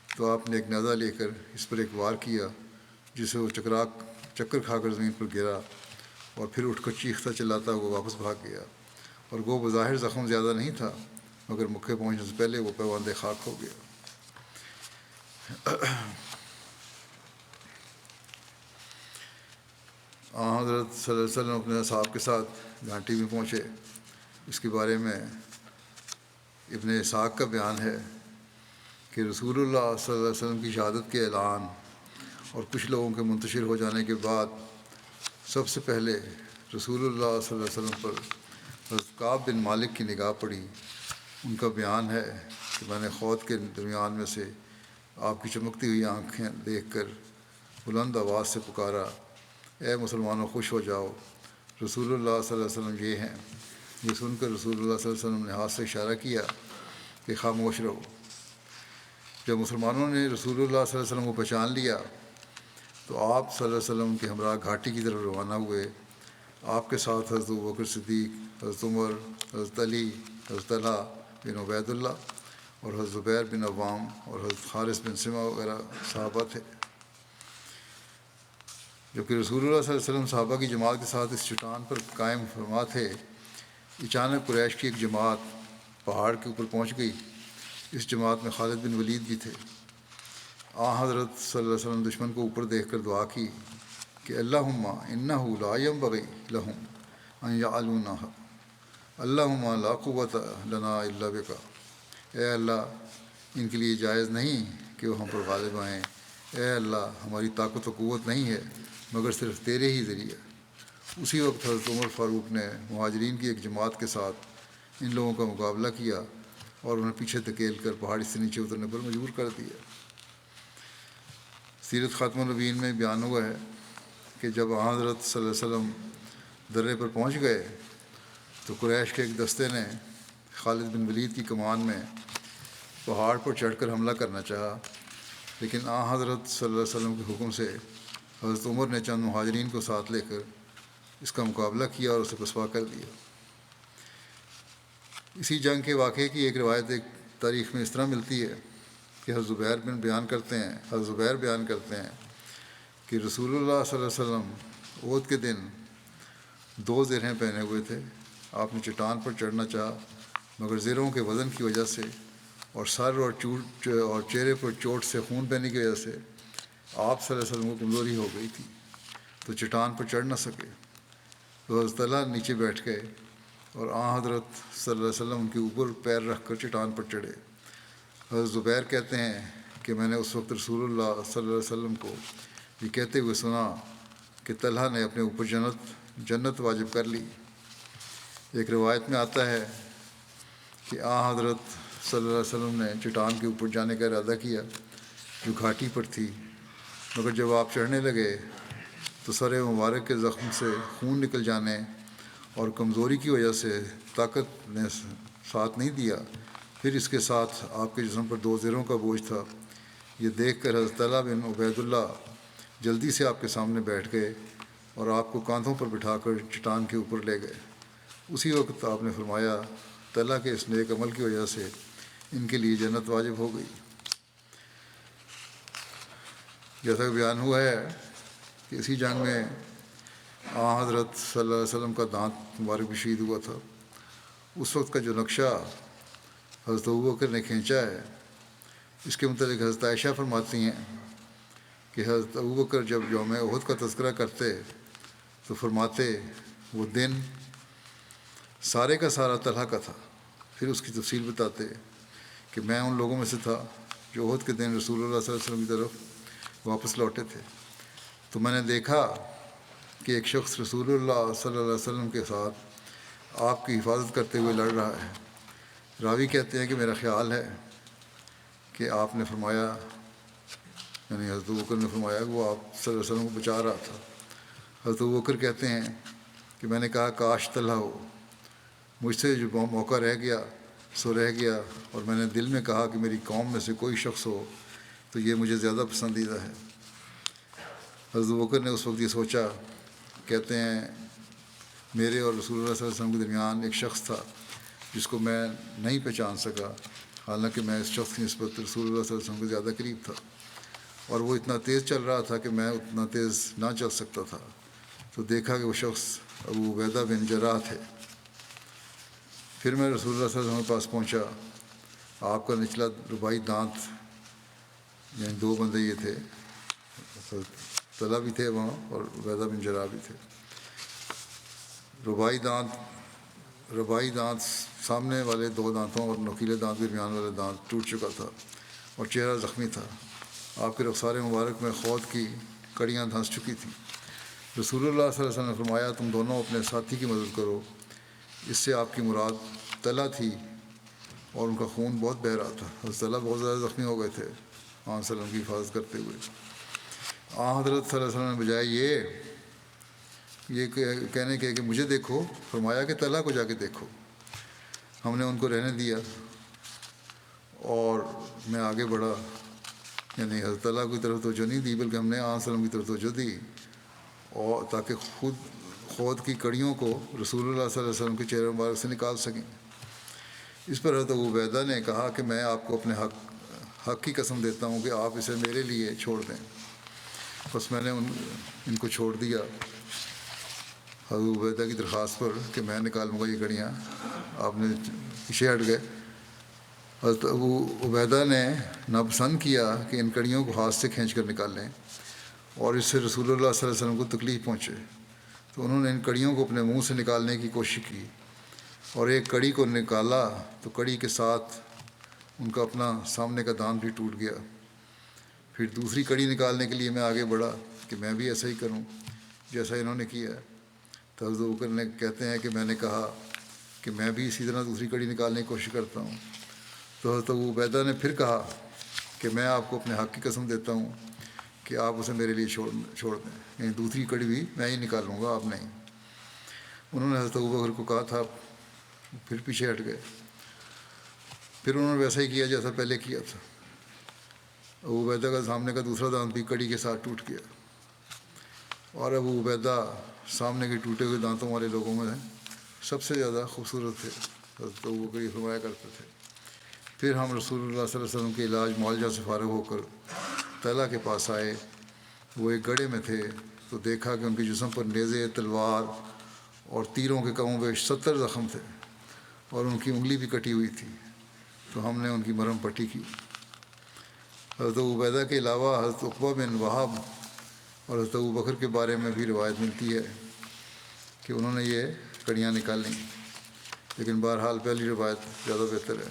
تو آپ نے ایک نیزہ لے کر اس پر ایک وار کیا، جسے وہ چکر کھا کر زمین پر گرا اور پھر اٹھ کر چیختا چلاتا ہوا واپس بھاگ گیا۔ اور وہ بظاہر زخم زیادہ نہیں تھا مگر مکے پہنچنے سے پہلے وہ پیوندے خاک ہو گیا۔ حضرت صلی اللہ علیہ وسلم اپنے اصحاب کے ساتھ گھاٹی میں پہنچے۔ اس کے بارے میں ابن اسحاق کا بیان ہے کہ رسول اللہ صلی اللہ علیہ وسلم کی شہادت کے اعلان اور کچھ لوگوں کے منتشر ہو جانے کے بعد سب سے پہلے رسول اللہ صلی اللہ علیہ وسلم پر حضرت کعب بن مالک کی نگاہ پڑی۔ ان کا بیان ہے کہ میں نے خود کے درمیان میں سے آپ کی چمکتی ہوئی آنکھیں دیکھ کر بلند آواز سے پکارا، اے مسلمانوں خوش ہو جاؤ، رسول اللہ صلی اللہ علیہ وسلم یہ ہیں۔ یہ سن کر رسول اللہ صلی اللہ علیہ وسلم نے ہاتھ سے اشارہ کیا کہ خاموش رہو۔ جب مسلمانوں نے رسول اللہ صلی اللہ علیہ وسلم کو پہچان لیا تو آپ صلی اللہ علیہ وسلم کے ہمراہ گھاٹی کی طرف روانہ ہوئے۔ آپ کے ساتھ حضرت ابوبکر صدیق، حضرت عمر، حضرت علی، حضرت طلحہ بن عبید اللہ اور حضرت زبیر بن عوام اور حضرت حارث بن سمع وغیرہ صحابہ تھے۔ جبکہ رسول اللہ صلی اللہ علیہ وسلم صحابہ کی جماعت کے ساتھ اس چٹان پر قائم فرما تھے، اچانک قریش کی ایک جماعت پہاڑ کے اوپر پہنچ گئی۔ اس جماعت میں خالد بن ولید بھی تھے۔ حضرت صلی اللہ علیہ وسلم دشمن کو اوپر دیکھ کر دعا کی کہ اللہم انہ لا ینبغی لہم ان یعلونہ، اللہم لا قوت لنا الا بک۔ اے اللہ، ان کے لیے جائز نہیں کہ وہ ہم پر غالب آئیں۔ اے اللہ، ہماری طاقت و قوت نہیں ہے مگر صرف تیرے ہی ذریعے۔ اسی وقت حضرت عمر فاروق نے مہاجرین کی ایک جماعت کے ساتھ ان لوگوں کا مقابلہ کیا اور انہیں پیچھے دھکیل کر پہاڑی سے نیچے اترنے پر مجبور کر دیا۔ سیرت خاتم النبیین میں بیان ہوا ہے کہ جب حضرت صلی اللہ علیہ وسلم درے پر پہنچ گئے تو قریش کے ایک دستے نے خالد بن ولید کی کمان میں پہاڑ پر چڑھ کر حملہ کرنا چاہا، لیکن حضرت صلی اللہ علیہ وسلم کے حکم سے حضرت عمر نے چند مہاجرین کو ساتھ لے کر اس کا مقابلہ کیا اور اسے رسوا کر دیا۔ اسی جنگ کے واقعے کی ایک روایت ایک تاریخ میں اس طرح ملتی ہے کہ حضرت زبیر بیان کرتے ہیں کہ رسول اللہ صلی اللہ علیہ وسلم عہد کے دن 2 زرہیں پہنے ہوئے تھے۔ آپ نے چٹان پر چڑھنا چاہا مگر زرہوں کے وزن کی وجہ سے اور سر اور چہرے پر چوٹ سے خون بہنے کی وجہ سے آپ صلی اللہ علیہ وسلم کو کمزوری ہو گئی تھی تو چٹان پر چڑھ نہ سکے، تو حضرت طلحہ نیچے بیٹھ گئے اور حضرت صلی اللہ علیہ وسلم ان کے اوپر پیر رکھ کر چٹان پر چڑھے۔ حضرت زبیر کہتے ہیں کہ میں نے اس وقت رسول اللہ صلی اللہ علیہ وسلم کو یہ کہتے ہوئے سنا کہ طلحہ نے اپنے اوپر جنت واجب کر لی۔ ایک روایت میں آتا ہے کہ حضرت صلی اللہ علیہ وسلم نے چٹان کے اوپر جانے کا ارادہ کیا جو گھاٹی پر تھی، مگر جب آپ چڑھنے لگے تو سر مبارک کے زخم سے خون نکل جانے اور کمزوری کی وجہ سے طاقت نے ساتھ نہیں دیا، پھر اس کے ساتھ آپ کے جسم پر 2 زروں کا بوجھ تھا۔ یہ دیکھ کر حضرت طلحہ بن عبید اللہ جلدی سے آپ کے سامنے بیٹھ گئے اور آپ کو کاندھوں پر بٹھا کر چٹان کے اوپر لے گئے۔ اسی وقت آپ نے فرمایا، طلحہ کے اس نیک عمل کی وجہ سے ان کے لیے جنت واجب ہو گئی۔ جیسا کہ بیان ہوا ہے کہ اسی جنگ میں حضرت صلی اللہ علیہ وسلم کا دانت مبارک بھی شہید ہوا تھا۔ اس وقت کا جو نقشہ حضرت ابوبکر نے کھینچا ہے، اس کے متعلق حضرت عائشہ فرماتی ہیں کہ حضرت ابوبکر جب یوم احد کا تذکرہ کرتے تو فرماتے وہ دن سارے کا سارا طلحہ کا تھا، پھر اس کی تفصیل بتاتے کہ میں ان لوگوں میں سے تھا جو احد کے دن رسول اللہ صلی اللہ علیہ وسلم کی طرف واپس لوٹے تھے، تو میں نے دیکھا کہ ایک شخص رسول اللہ صلی اللہ علیہ وسلم کے ساتھ آپ کی حفاظت کرتے ہوئے لڑ رہا ہے۔ راوی کہتے ہیں کہ میرا خیال ہے کہ آپ نے فرمایا، یعنی حضرت ابوبکر نے فرمایا کہ وہ آپ صلی اللہ علیہ وسلم کو بچا رہا تھا۔ حضرت ابوبکر کہتے ہیں کہ میں نے کہا کاش طلحہ ہو، مجھ سے جو موقع رہ گیا سو رہ گیا، اور میں نے دل میں کہا کہ میری قوم میں سے کوئی شخص ہو تو یہ مجھے زیادہ پسندیدہ ہے۔ حضرت ابوبکر نے اس وقت یہ سوچا، کہتے ہیں میرے اور رسول اللہ صلی اللہ علیہ وسلم کے درمیان ایک شخص تھا جس کو میں نہیں پہچان سکا، حالانکہ میں اس شخص کی نسبت رسول اللہ صلی اللہ علیہ وسلم کے زیادہ قریب تھا، اور وہ اتنا تیز چل رہا تھا کہ میں اتنا تیز نہ چل سکتا تھا۔ تو دیکھا کہ وہ شخص ابو عبیدہ بن جراح تھے۔ پھر میں رسول اللہ صلی اللہ علیہ وسلم کے پاس پہنچا، آپ کا نچلا ربائی دانت، یعنی 2 بندے یہ تھے، طلحہ بھی تھے وہاں اور عبیدہ بن جراح بھی تھے۔ ربائی دانت سامنے والے 2 دانتوں اور نوکیلے دانت کے درمیان والے دانت ٹوٹ چکا تھا اور چہرہ زخمی تھا۔ آپ کے رخسار مبارک میں خود کی کڑیاں دھنس چکی تھیں۔ رسول اللہ صلی اللہ علیہ وسلم نے فرمایا تم دونوں اپنے ساتھی کی مدد کرو، اس سے آپ کی مراد طلحہ تھی اور ان کا خون بہت بہہ رہا تھا۔ حضرت طلحہ بہت زیادہ زخمی ہو گئے تھے آن صلی اللہ علیہ وسلم کی حفاظت کرتے ہوئے۔ حضرت صلی اللہ علیہ وسلم نے بجائے یہ کہنے کے کہ مجھے دیکھو، فرمایا کہ طلحہ کو جا کے دیکھو۔ ہم نے ان کو رہنے دیا اور میں آگے بڑھا، یعنی حضرت طلحہ کی طرف توجہ نہیں دی بلکہ ہم نے آن صلی اللہ علیہ وسلم کی طرف توجہ دی، اور تاکہ خود کی کڑیوں کو رسول اللہ صلی اللہ علیہ وسلم کے چہرے مبارک سے نکال سکیں۔ اس پر حضرت ابو عبیدہ نے کہا کہ میں آپ کو اپنے حق کی قسم دیتا ہوں کہ آپ اسے میرے لیے چھوڑ دیں۔ بس میں نے ان کو چھوڑ دیا حضرت ابو عبیدہ کی درخواست پر کہ میں نکالوں گا یہ کڑیاں، آپ نے پیچھے ہٹ گئے۔ حضرت ابو عبیدہ نے ناپسند کیا کہ ان کڑیوں کو ہاتھ سے کھینچ کر نکال لیں اور اس سے رسول اللہ صلی اللہ علیہ وسلم کو تکلیف پہنچے، تو انہوں نے ان کڑیوں کو اپنے منہ سے نکالنے کی کوشش کی اور ایک کڑی کو نکالا تو کڑی کے ساتھ ان کا اپنا سامنے کا دانت بھی ٹوٹ گیا۔ پھر دوسری کڑی نکالنے کے لیے میں آگے بڑھا کہ میں بھی ایسا ہی کروں جیسا انہوں نے کیا۔ تو حضرت ابوبکر نے کہتے ہیں کہ میں نے کہا کہ میں بھی اسی طرح دوسری کڑی نکالنے کی کوشش کرتا ہوں۔ تو حضرت ابو عبیدہ نے پھر کہا کہ میں آپ کو اپنے حق کی قسم دیتا ہوں کہ آپ اسے میرے لیے چھوڑ دیں، یعنی دوسری کڑی بھی میں ہی نکالوں گا، آپ نہیں۔ انہوں نے حضرت ابوبکر کو کہا تھا، پھر پیچھے ہٹ گئے۔ پھر انہوں نے ویسا ہی کیا جیسا پہلے کیا تھا۔ ابو عبیدہ کا سامنے کا دوسرا دانت بھی کڑی کے ساتھ ٹوٹ گیا، اور ابو عبیدہ سامنے کے ٹوٹے ہوئے دانتوں والے لوگوں میں سب سے زیادہ خوبصورت تھے، حضرت ابوبکر یہ فرمایا کرتے تھے۔ پھر ہم رسول اللہ صلی اللہ علیہ وسلم کے علاج معالجہ سے فارغ ہو کر طلحہ کے پاس آئے۔ وہ ایک گڑھے میں تھے تو دیکھا کہ ان کے جسم پر نیزے، تلوار اور تیروں کے کم و بیش 70 زخم تھے اور ان کی انگلی بھی کٹی ہوئی تھی، تو ہم نے ان کی مرہم پٹی کی۔ حضرت ابو عبیدہ کے علاوہ حضرت عقبہ بن وہب اور حضرت ابوبکر کے بارے میں بھی روایت ملتی ہے کہ انہوں نے یہ کڑیاں نکالیں، لیکن بہرحال پہلی روایت زیادہ بہتر ہے۔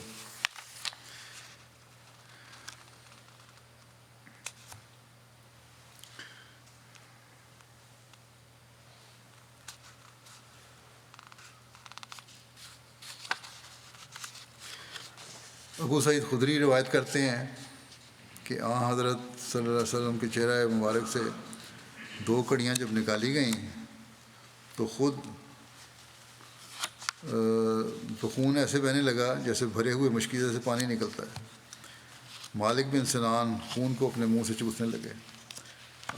ابو سعید خدری روایت کرتے ہیں کہ حضرت صلی اللہ علیہ وسلم کے چہرہ مبارک سے 2 کڑیاں جب نکالی گئیں تو خون ایسے بہنے لگا جیسے بھرے ہوئے مشکیزے سے پانی نکلتا ہے۔ مالک بن سنان خون کو اپنے منہ سے چوسنے لگے۔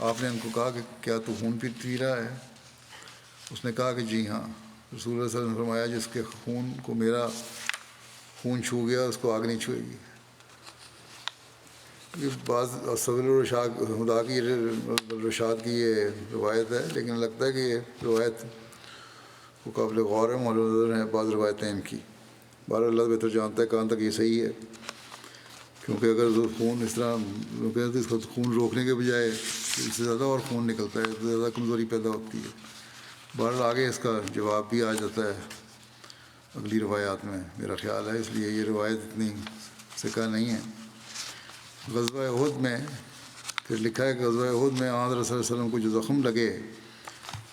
آپ نے ان کو کہا کہ کیا تو خون پی رہا ہے؟ اس نے کہا کہ جی ہاں۔ رسول اللہ صلی اللہ علیہ وسلم نے فرمایا جس کے خون کو میرا خون چھو گیا اس کو آگ نہیں چھوئے گی۔ یہ بعض سبیل الرشاد کی یہ روایت ہے، لیکن لگتا ہے کہ یہ روایت کو قابل غور ہے، معلوم نظر ہیں بعض روایتیں ان کی۔ بہرحال اللہ بہتر جانتا ہے کہاں تک یہ صحیح ہے، کیونکہ اگر خون اس طرح تو اس کو خون روکنے کے بجائے اس سے زیادہ اور خون نکلتا ہے، زیادہ کمزوری پیدا ہوتی ہے۔ بہرحال آگے اس کا جواب بھی آ جاتا ہے اگلی روایات میں میرا خیال ہے، اس لیے یہ روایت اتنی سکہ نہیں ہے۔ غزوہ احد میں پھر لکھا ہے کہ غزوہ احد میں حضرت صلی اللہ علیہ وسلم کو جو زخم لگے،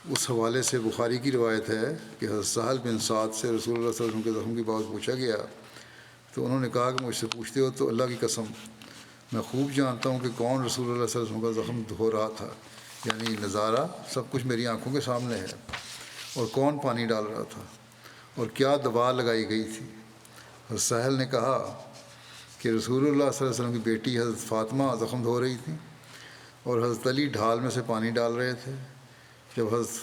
اس حوالے سے بخاری کی روایت ہے کہ حضرت سہل بن سعد سے رسول اللہ صلی اللہ علیہ وسلم کے زخم کی بات پوچھا گیا تو انہوں نے کہا کہ مجھ سے پوچھتے ہو تو اللہ کی قسم میں خوب جانتا ہوں کہ کون رسول اللہ صلی اللہ علیہ وسلم کا زخم دھو رہا تھا، یعنی نظارہ سب کچھ میری آنکھوں کے سامنے ہے، اور کون پانی ڈال رہا تھا اور کیا دوا لگائی گئی تھی۔ حضرت سہل نے کہا کہ رسول اللہ صلی اللہ علیہ وسلم کی بیٹی حضرت فاطمہ زخم دھو رہی تھی اور حضرت علی ڈھال میں سے پانی ڈال رہے تھے۔ جب حضرت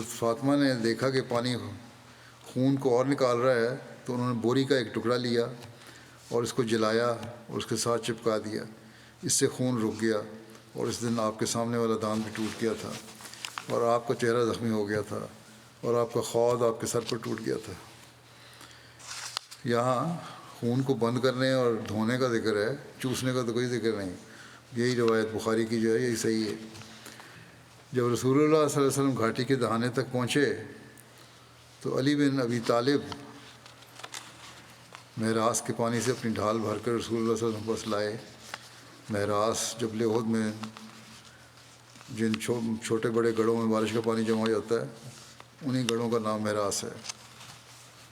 فاطمہ نے دیکھا کہ پانی خون کو اور نکال رہا ہے تو انہوں نے بوری کا ایک ٹکڑا لیا اور اس کو جلایا اور اس کے ساتھ چپکا دیا، اس سے خون رک گیا، اور اس دن آپ کے سامنے والا دانت بھی ٹوٹ گیا تھا اور آپ کا چہرہ زخمی ہو گیا تھا اور آپ کا خود آپ کے سر پر ٹوٹ گیا تھا۔ یہاں خون کو بند کرنے اور دھونے کا ذکر ہے، چوسنے کا تو کوئی ذکر نہیں۔ یہی روایت بخاری کی جو ہے یہی صحیح ہے۔ جب رسول اللہ صلی اللہ علیہ وسلم گھاٹی کے دہانے تک پہنچے تو علی بن ابی طالب مہراس کے پانی سے اپنی ڈھال بھر کر رسول اللہ صلی اللہ علیہ وسلم کے پاس لائے۔ مہراس جبل احد میں جن چھوٹے بڑے گڑھوں میں بارش کا پانی جمع ہو جاتا ہے انہی گڑھوں کا نام مہراس ہے.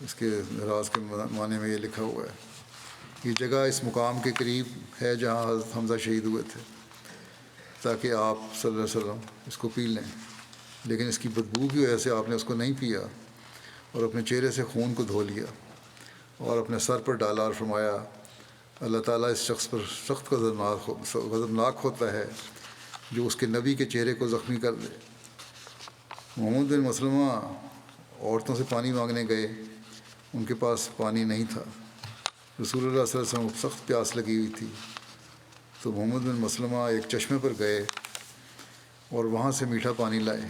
اس کے مہراس کے معنی میں یہ لکھا ہوا ہے. یہ جگہ اس مقام کے قریب ہے جہاں حضرت حمزہ شہید ہوئے تھے تاکہ آپ صلی اللہ علیہ وسلم اس کو پی لیں، لیکن اس کی بدبو کی وجہ سے آپ نے اس کو نہیں پیا اور اپنے چہرے سے خون کو دھو لیا اور اپنے سر پر ڈالا اور فرمایا اللہ تعالیٰ اس شخص پر سخت غضبناک ہوتا ہے جو اس کے نبی کے چہرے کو زخمی کر دے. محمد بن مسلمہ عورتوں سے پانی مانگنے گئے، ان کے پاس پانی نہیں تھا. رسول اللہ صلی اللہ علیہ وسلم کو سخت پیاس لگی ہوئی تھی تو محمد بن مسلمہ ایک چشمے پر گئے اور وہاں سے میٹھا پانی لائے.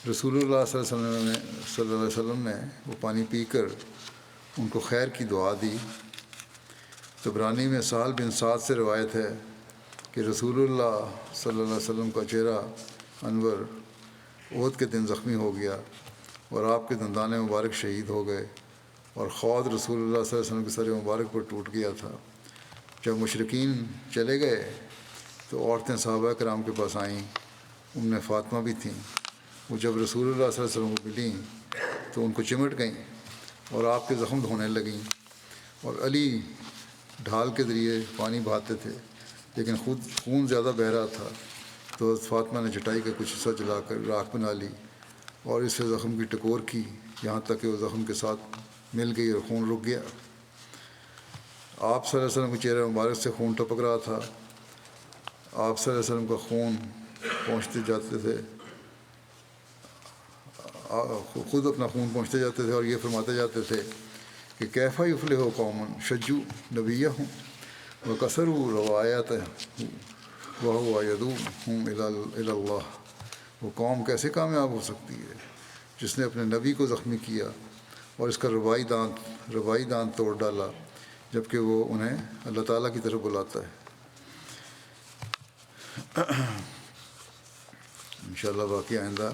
رسول اللہ صلی اللہ علیہ وسلم نے وہ پانی پی کر ان کو خیر کی دعا دی. طبرانی میں سہل بن سعد سے روایت ہے کہ رسول اللہ صلی اللہ علیہ وسلم کا چہرہ انور احد کے دن زخمی ہو گیا اور آپ کے دندان مبارک شہید ہو گئے اور خود رسول اللہ صلی اللہ علیہ وسلم کے سر مبارک پر ٹوٹ گیا تھا. جب مشرکین چلے گئے تو عورتیں صحابہ کرام کے پاس آئیں. ام فاطمہ بھی تھیں. وہ جب رسول اللہ صلی اللہ علیہ وسلم کو ملیں تو ان کو چمٹ گئیں اور آپ کے زخم دھونے لگیں. اور علی ڈھال کے ذریعے پانی بہاتے تھے لیکن خود خون زیادہ بہہ رہا تھا تو حضرت فاطمہ نے چٹائی کا کچھ حصہ جلا کر راکھ بنا لی اور اس سے زخم کی ٹکور کی یہاں تک کہ وہ زخم کے ساتھ مل گئی اور خون رک گیا. آپ صلی اللہ علیہ وسلم کے چہرے مبارک سے خون ٹپک رہا تھا. آپ صلی اللہ علیہ وسلم کا خون پہنچتے جاتے تھے، خود اپنا خون پہنچتے جاتے تھے اور یہ فرماتے جاتے تھے کہ کیفا یفلح قوم شجو نبیہم وکسروا روایاتہ وہو یدعوہم الی اللہ. وہ قوم کیسے کامیاب ہو سکتی ہے جس نے اپنے نبی کو زخمی کیا اور اس کا روائی دانت توڑ ڈالا جبکہ وہ انہیں اللہ تعالیٰ کی طرف بلاتا ہے. انشاءاللہ باقی آئندہ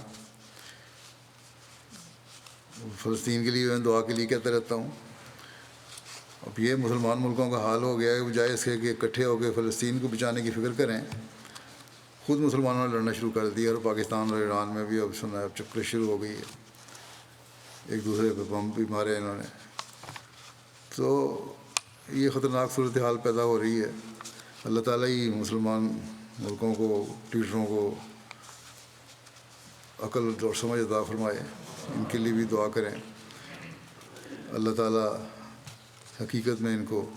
فلسطین کے لیے میں دعا کے لیے کہتا رہتا ہوں. اب یہ مسلمان ملکوں کا حال ہو گیا ہے بجائے اس کے کہ اکٹھے ہو کے فلسطین کو بچانے کی فکر کریں، خود مسلمانوں نے لڑنا شروع کر دیا. اور پاکستان اور ایران میں بھی اب سنا ہے چکر شروع ہو گئی ہے، ایک دوسرے پہ بم بھی مارے انہوں نے. تو یہ خطرناک صورتحال پیدا ہو رہی ہے. اللہ تعالیٰ ہی مسلمان ملکوں کو، لیڈروں کو عقل اور سمجھ عطا فرمائے. ان کے لیے بھی دعا کریں. اللہ تعالیٰ حقیقت میں ان کو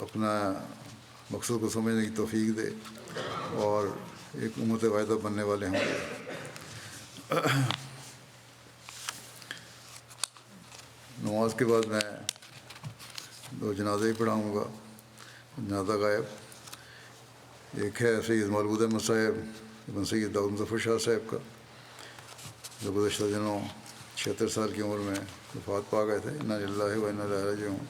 اپنا مقصد کو سمجھنے کی توفیق دے اور ایک امت واحدہ بننے والے ہوں گے. نماز کے بعد میں 2 جنازے ہی پڑھاؤں گا. جنازہ غائب ایک ہے سید مولود احمد صاحب ابن سید داؤد مظفر شاہ صاحب کا، جو گزشتہ دنوں 76 سال کی عمر میں وفات پا گئے تھے. انا للہ و انا الیہ راجعون.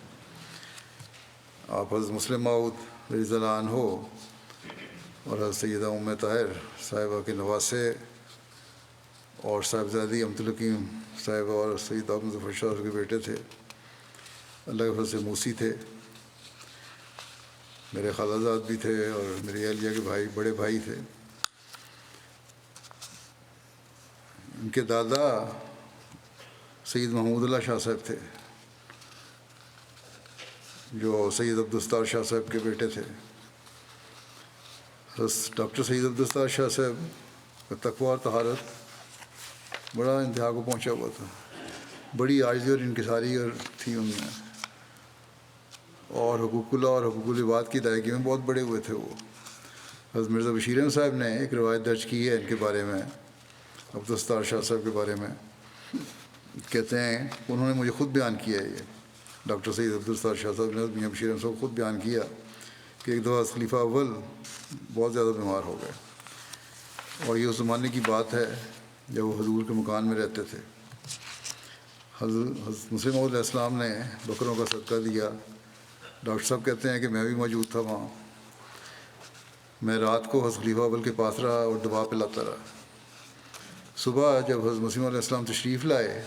آپ حضرت مسلم موعود رضی اللہ عنہ اور حضرت سیدہ ام طاہر صاحبہ کے نواسے اور صاحبزادی امت الحکیم صاحبہ اور سید داؤد مظفر شاہ کے بیٹے تھے. اللہ کے فضل سے موسی تھے، میرے خالہ زاد بھی تھے اور میری اہلیہ کے بھائی بڑے بھائی تھے. ان کے دادا سید محمود اللہ شاہ صاحب تھے جو سید عبدالستار شاہ صاحب کے بیٹے تھے. ڈاکٹر سید عبدالستار شاہ صاحب کا تقویٰ اور طہارت بڑا انتہا کو پہنچا ہوا تھا. بڑی عاجزی اور انکساری اور تھی ان میں، اور حقوق اللہ اور حقوق العباد کی ادائیگی میں بہت بڑے ہوئے تھے. وہ حضرت مرزا بشیر احمد صاحب نے ایک روایت درج کی ہے ان کے بارے میں، عبدالستار شاہ صاحب کے بارے میں. کہتے ہیں انہوں نے مجھے خود بیان کیا ہے، یہ ڈاکٹر سید عبدالستار شاہ صاحب نے میاں بشیر احمد صاحب خود بیان کیا کہ ایک دفعہ خلیفہ اول بہت زیادہ بیمار ہو گئے، اور یہ اس زمانے کی بات ہے جب وہ حضور کے مکان میں رہتے تھے. حضرت مسلم علیہ السلام نے بکروں کا صدقہ دیا. ڈاکٹر صاحب کہتے ہیں کہ میں بھی موجود تھا وہاں. میں رات کو حضرت خلیفہ اول کے پاس رہا اور دوا پلاتا رہا. صبح جب حضرت مسیم علیہ السلام تشریف لائے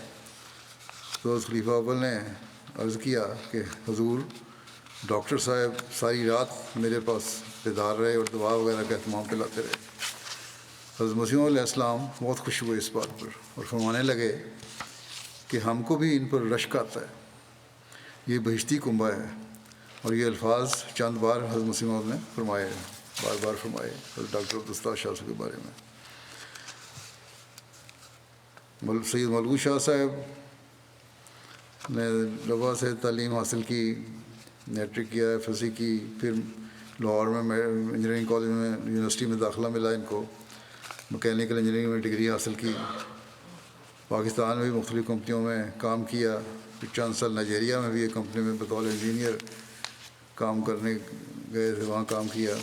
تو حضرت خلیفہ اول نے عرض کیا کہ حضور ڈاکٹر صاحب ساری رات میرے پاس بیدار رہے اور دوا وغیرہ کا اہتمام پلاتے رہے. حضرت مسیح علیہ السلام بہت خوش ہوئے اس بات پر اور فرمانے لگے کہ ہم کو بھی ان پر رشک آتا ہے، یہ بہشتی کنبہ ہے. اور یہ الفاظ چند بار حضرت مسیح موعود نے فرمائے، بار بار فرمائے حضرت ڈاکٹر عبدالستار شاہ صاحب کے بارے میں. سید ملگو شاہ صاحب نے لوا سے تعلیم حاصل کی، میٹرک کیا، ایف ایس سی کی، پھر لاہور میں انجینئرنگ کالج میں یونیورسٹی میں داخلہ ملا ان کو، مکینیکل انجینئرنگ میں ڈگری حاصل کی. پاکستان میں بھی مختلف کمپنیوں میں کام کیا، پھر چند سال نائجیریا میں بھی ایک کمپنی میں بطور انجینئر کام کرنے گئے تھے، وہاں کام کیا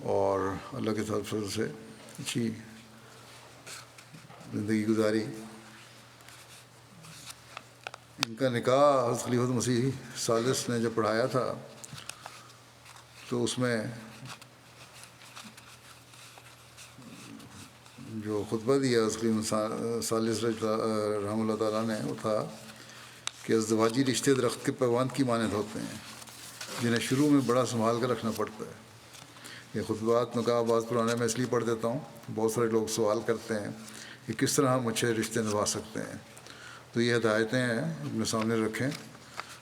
اور اللہ کے فضل سے اچھی زندگی گزاری. ان کا نکاح حضرت خلیفۃ مسیح ثالث نے جب پڑھایا تھا تو اس میں جو خطبہ دیا حضرت خلیفۃ ثالث رحمہ اللہ تعالیٰ نے، وہ تھا کہ ازدواجی رشتے درخت کے پیوند کی مانند ہوتے ہیں جنہیں شروع میں بڑا سنبھال کر رکھنا پڑتا ہے. یہ خطبات نکاح بعض پرانے میں اس لیے پڑھ دیتا ہوں، بہت سارے لوگ سوال کرتے ہیں کہ کس طرح ہم اچھے رشتے نبھا سکتے ہیں. تو یہ ہدایتیں ہیں، اپنے سامنے رکھیں،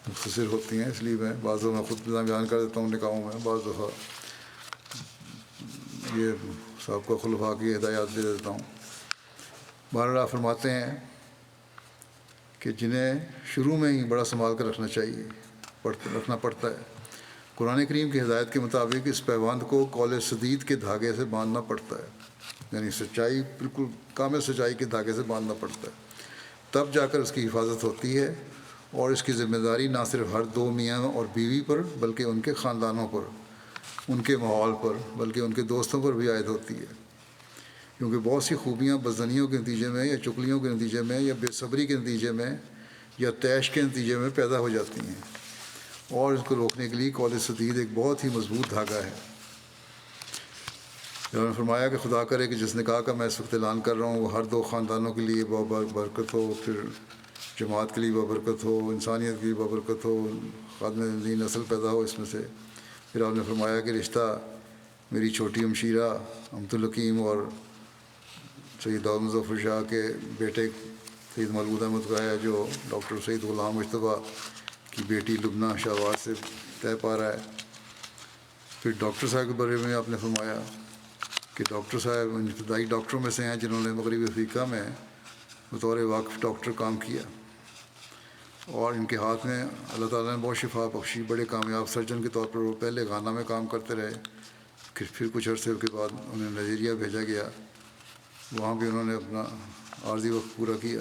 مختصر ہوتی ہیں، اس لیے میں بعض دفعہ میں خود بیان کر دیتا ہوں نکاحوں میں، بعض دفعہ یہ سابقہ خلفاء کی ہدایات دے دیتا ہوں. بہرحال فرماتے ہیں کہ جنہیں شروع میں ہی بڑا سنبھال کر رکھنا پڑتا ہے. قرآن کریم کی ہدایت کے مطابق اس پیوند کو قول سدید کے دھاگے سے باندھنا پڑتا ہے، یعنی سچائی، بالکل کامل سچائی کے دھاگے سے باندھنا پڑتا ہے، تب جا کر اس کی حفاظت ہوتی ہے. اور اس کی ذمہ داری نہ صرف ہر دو میاں اور بیوی پر بلکہ ان کے خاندانوں پر، ان کے ماحول پر، بلکہ ان کے دوستوں پر بھی عائد ہوتی ہے. کیونکہ بہت سی خوبیاں بدزنیوں کے نتیجے میں یا چغلیوں کے نتیجے میں یا بے صبری کے نتیجے میں یا طیش کے نتیجے میں پیدا ہو جاتی ہیں، اور اس کو روکنے کے لیے قول سدید ایک بہت ہی مضبوط دھاگا ہے. انہوں نے فرمایا کہ خدا کرے کہ جس نکاح کا میں اس وقت اعلان کر رہا ہوں وہ ہر دو خاندانوں کے لیے بابرکت ہو، پھر جماعت کے لیے بابرکت ہو، انسانیت کے لیے بابرکت ہو، خادم نئی نسل پیدا ہو اس میں سے. پھر آپ نے فرمایا کہ رشتہ میری چھوٹی ہمشیرہ عبدالحکیم اور سید داؤد مظفر شاہ کے بیٹے سید مولود احمد کا ہے، جو ڈاکٹر سید غلام مجتبیٰ کی بیٹی لبنہ شہباز سے طے پا رہا ہے. پھر ڈاکٹر صاحب کے بارے میں آپ نے فرمایا کہ ڈاکٹر صاحب ابتدائی ڈاکٹروں میں سے ہیں جنہوں نے مغربی افریقہ میں بطور واقف ڈاکٹر کام کیا، اور ان کے ہاتھ میں اللہ تعالیٰ نے بہت شفا بخشی. بڑے کامیاب سرجن کے طور پر وہ پہلے گانا میں کام کرتے رہے، پھر کچھ عرصے کے بعد انہیں نائجیریا بھیجا گیا، وہاں بھی انہوں نے اپنا عارضی وقت پورا کیا.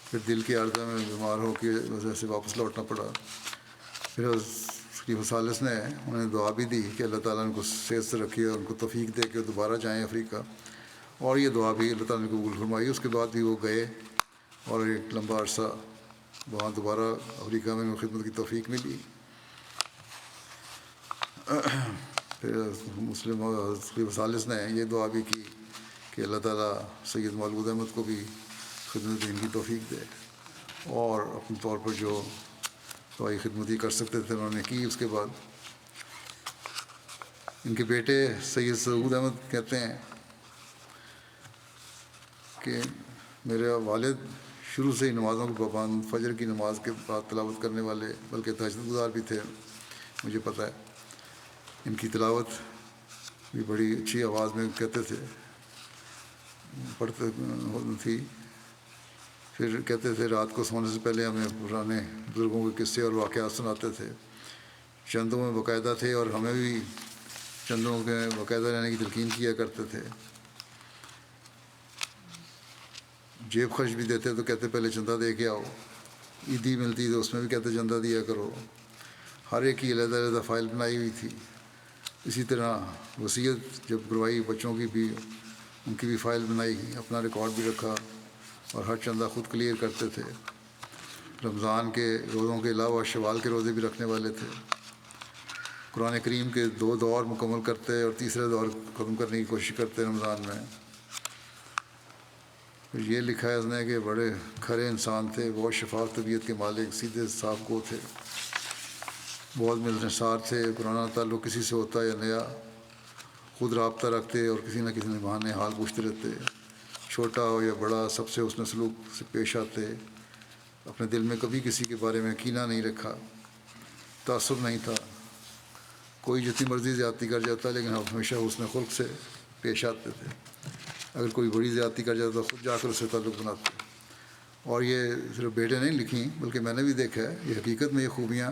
پھر دل کی عارضہ میں بیمار ہو کی وجہ سے واپس لوٹنا پڑا. پھر خلیفہ ثالث نے انہیں دعا بھی دی کہ اللہ تعالیٰ ان کو صحت سے رکھے اور ان کو توفیق دے کہ وہ دوبارہ جائیں افریقہ، اور یہ دعا بھی اللہ تعالیٰ نے قبول فرمائی. اس کے بعد بھی وہ گئے اور ایک لمبا عرصہ وہاں دوبارہ افریقہ میں خدمت کی توفیق ملی. پھر مسلم خلیفہ ثالث نے یہ دعا بھی کی کہ اللہ تعالیٰ سید مولود احمد کو بھی خدمت دین کی توفیق دے، اور اپنے طور پر جو دعائی خدمتی کر سکتے تھے انہوں نے کی. اس کے بعد ان کے بیٹے سید سعود احمد کہتے ہیں کہ میرے والد شروع سے ہی نمازوں کے پابند، فجر کی نماز کے بعد تلاوت کرنے والے، بلکہ تہجد گزار بھی تھے، مجھے پتہ ہے. ان کی تلاوت بھی بڑی اچھی آواز میں کہتے تھے، پڑھتے تھی. پھر کہتے تھے رات کو سونے سے پہلے ہمیں پرانے بزرگوں کے قصے اور واقعات سناتے تھے. چندوں میں باقاعدہ تھے اور ہمیں بھی چندوں کے باقاعدہ رہنے کی تلقین کیا کرتے تھے. جیب خرچ بھی دیتے تو کہتے پہلے چندہ دے کے آؤ. عیدی ملتی تو اس میں بھی کہتے چندہ دیا کرو. ہر ایک کی علیحدہ علیحدہ فائل بنائی ہوئی تھی. اسی طرح وصیت جب کروائی بچوں کی بھی، ان کی بھی فائل بنائی، اپنا ریکارڈ بھی رکھا، اور ہر چندہ خود کلیئر کرتے تھے. رمضان کے روزوں کے علاوہ شوال کے روزے بھی رکھنے والے تھے. قرآن کریم کے 2 دور مکمل کرتے اور تیسرے دور ختم کرنے کی کوشش کرتے رمضان میں. یہ لکھا ہے اس نے کہ بڑے کھرے انسان تھے، بہت شفاف طبیعت کے مالک، سیدھے صاف گو تھے، بہت ملنسار تھے. پرانا تعلق کسی سے ہوتا یا نیا، خود رابطہ رکھتے اور کسی نہ کسی نے بہانے حال پوچھتے رہتے، چھوٹا ہو یا بڑا سب سے حسن سلوک سے پیش آتے، اپنے دل میں کبھی کسی کے بارے میں کینہ نہیں رکھا، تعصب نہیں تھا، کوئی جتنی مرضی زیادتی کر جاتا لیکن ہم ہمیشہ حسن خلق سے پیش آتے تھے، اگر کوئی بڑی زیادتی کر جاتا تو خود جا کر اس سے تعلق بناتے۔ اور یہ صرف بیٹے نہیں لکھیں بلکہ میں نے بھی دیکھا ہے، یہ حقیقت میں یہ خوبیاں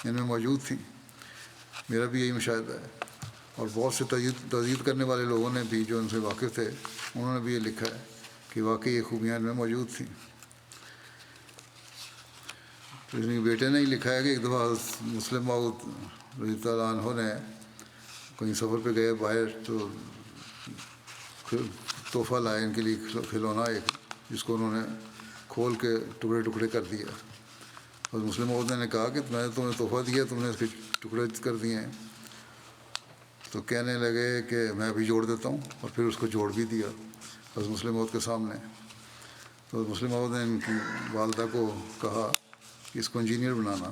ان میں موجود تھیں، میرا بھی یہی مشاہدہ ہے۔ اور بہت سے تجدید کرنے والے لوگوں نے بھی جو ان سے واقف تھے انہوں نے بھی یہ لکھا ہے کہ واقعی یہ خوبیاں ان میں موجود تھیں۔ تو اس میں بیٹے نے ہی لکھا ہے کہ ایک دفعہ مسلم موعود رضی اللہ عنہ نے کہیں سفر پہ گئے باہر، تو تحفہ لائے ان کے لیے کھلونا ایک، جس کو انہوں نے کھول کے ٹکڑے ٹکڑے کر دیا۔ اور مسلم موعود نے کہا کہ میں نے تمہیں تحفہ دیا، تم نے اس کے ٹکڑے کر دیے ہیں۔ تو کہنے لگے کہ میں بھی جوڑ دیتا ہوں، اور پھر اس کو جوڑ بھی دیا حضرت مسلم موعود کے سامنے۔ تو مسلم موعود نے ان کی والدہ کو کہا کہ اس کو انجینئر بنانا،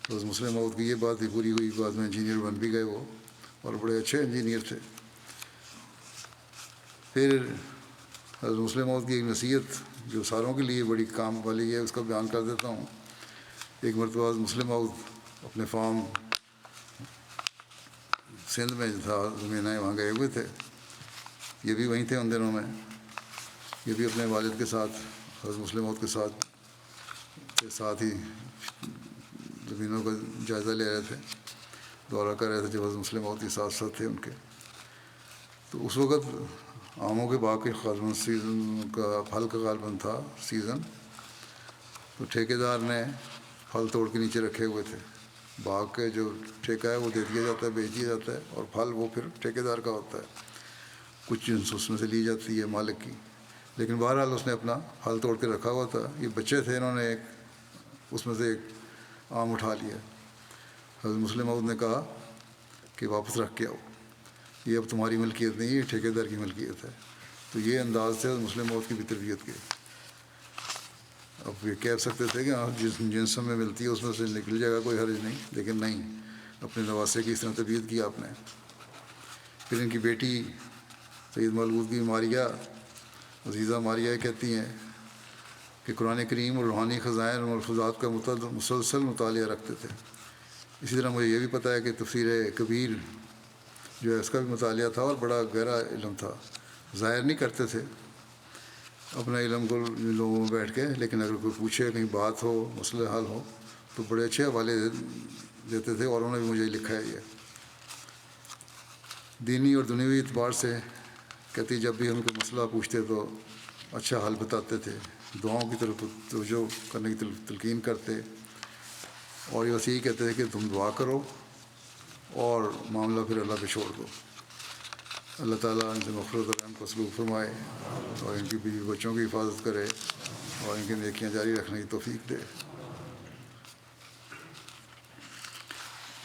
تو حضرت مسلم موعود کی یہ بات بھی پوری ہوئی، بعد میں انجینئر بن بھی گئے وہ، اور بڑے اچھے انجینئر تھے۔ پھر حضرت مسلم موعود کی ایک نصیحت جو ساروں کے لیے بڑی کام والی ہے، اس کا بیان کر دیتا ہوں۔ ایک مرتبہ حضرت مسلم موعود اپنے فارم سندھ میں جو تھا زمین ہے وہاں گئے ہوئے تھے، یہ بھی وہیں تھے ان دنوں میں، یہ بھی اپنے والد کے ساتھ حضرت مسلم موعود کے ساتھ ہی زمینوں کا جائزہ لے رہے تھے، دورہ کر رہے تھے جب حضرت مسلم موعود کے ساتھ ساتھ تھے ان کے۔ تو اس وقت آموں کے باغ کے غالباً سیزن کا پھل کا غالباً تھا سیزن، تو ٹھیکیدار نے پھل توڑ کے نیچے رکھے ہوئے تھے۔ باغ کے جو ٹھیکہ ہے وہ دے دیا جاتا ہے، بیچ دیا جاتا ہے، اور پھل وہ پھر ٹھیکیدار کا ہوتا ہے، کچھ جنس اس میں سے لی جاتی ہے مالک کی۔ لیکن بہرحال اس نے اپنا پھل توڑ کے رکھا ہوا تھا، یہ بچے تھے، انہوں نے اس میں سے ایک آم اٹھا لیا۔ حضرت مسلم موعود نے کہا کہ واپس رکھ کے آؤ، یہ اب تمہاری ملکیت نہیں، یہ ٹھیکیدار کی ملکیت ہے۔ تو یہ انداز سے مسلم موعود کی بھی تربیت کی۔ اب یہ کہہ سکتے تھے کہ ہاں جنس میں ملتی ہے اس میں سے نکل جائے گا، کوئی حرج نہیں، لیکن نہیں، اپنے نواسے کی اس طرح تربیت کی آپ نے۔ پھر ان کی بیٹی سید مولود کی ماریہ عزیزہ ماریہ کہتی ہیں کہ قرآن کریم اور روحانی خزائن اور ملفوظات کا مسلسل مطالعہ رکھتے تھے۔ اسی طرح مجھے یہ بھی پتہ ہے کہ تفسیر کبیر جو ہے اس کا بھی مطالعہ تھا، اور بڑا گہرا علم تھا، ظاہر نہیں کرتے تھے اپنا علم کو لوگوں میں بیٹھ کے، لیکن اگر کوئی پوچھے کہیں بات ہو، مسئلہ حل ہو، تو بڑے اچھے حوالے دیتے تھے، اور انہوں نے بھی مجھے لکھا ہے یہ دینی اور دنیوی اعتبار سے۔ کہتی جب بھی ہم کوئی مسئلہ پوچھتے تو اچھا حل بتاتے تھے، دعاؤں کی طرف توجہ کرنے کی تلقین کرتے، اور یہ بس یہی کہتے تھے کہ تم دعا کرو اور معاملہ پھر اللہ پہ چھوڑ دو۔ اللہ تعالیٰ ان سے مغفرت اور رحم کو سلوک فرمائے، اور ان کی بیوی بچوں کی حفاظت کرے، اور ان کی نیکیاں جاری رکھنے کی توفیق دے۔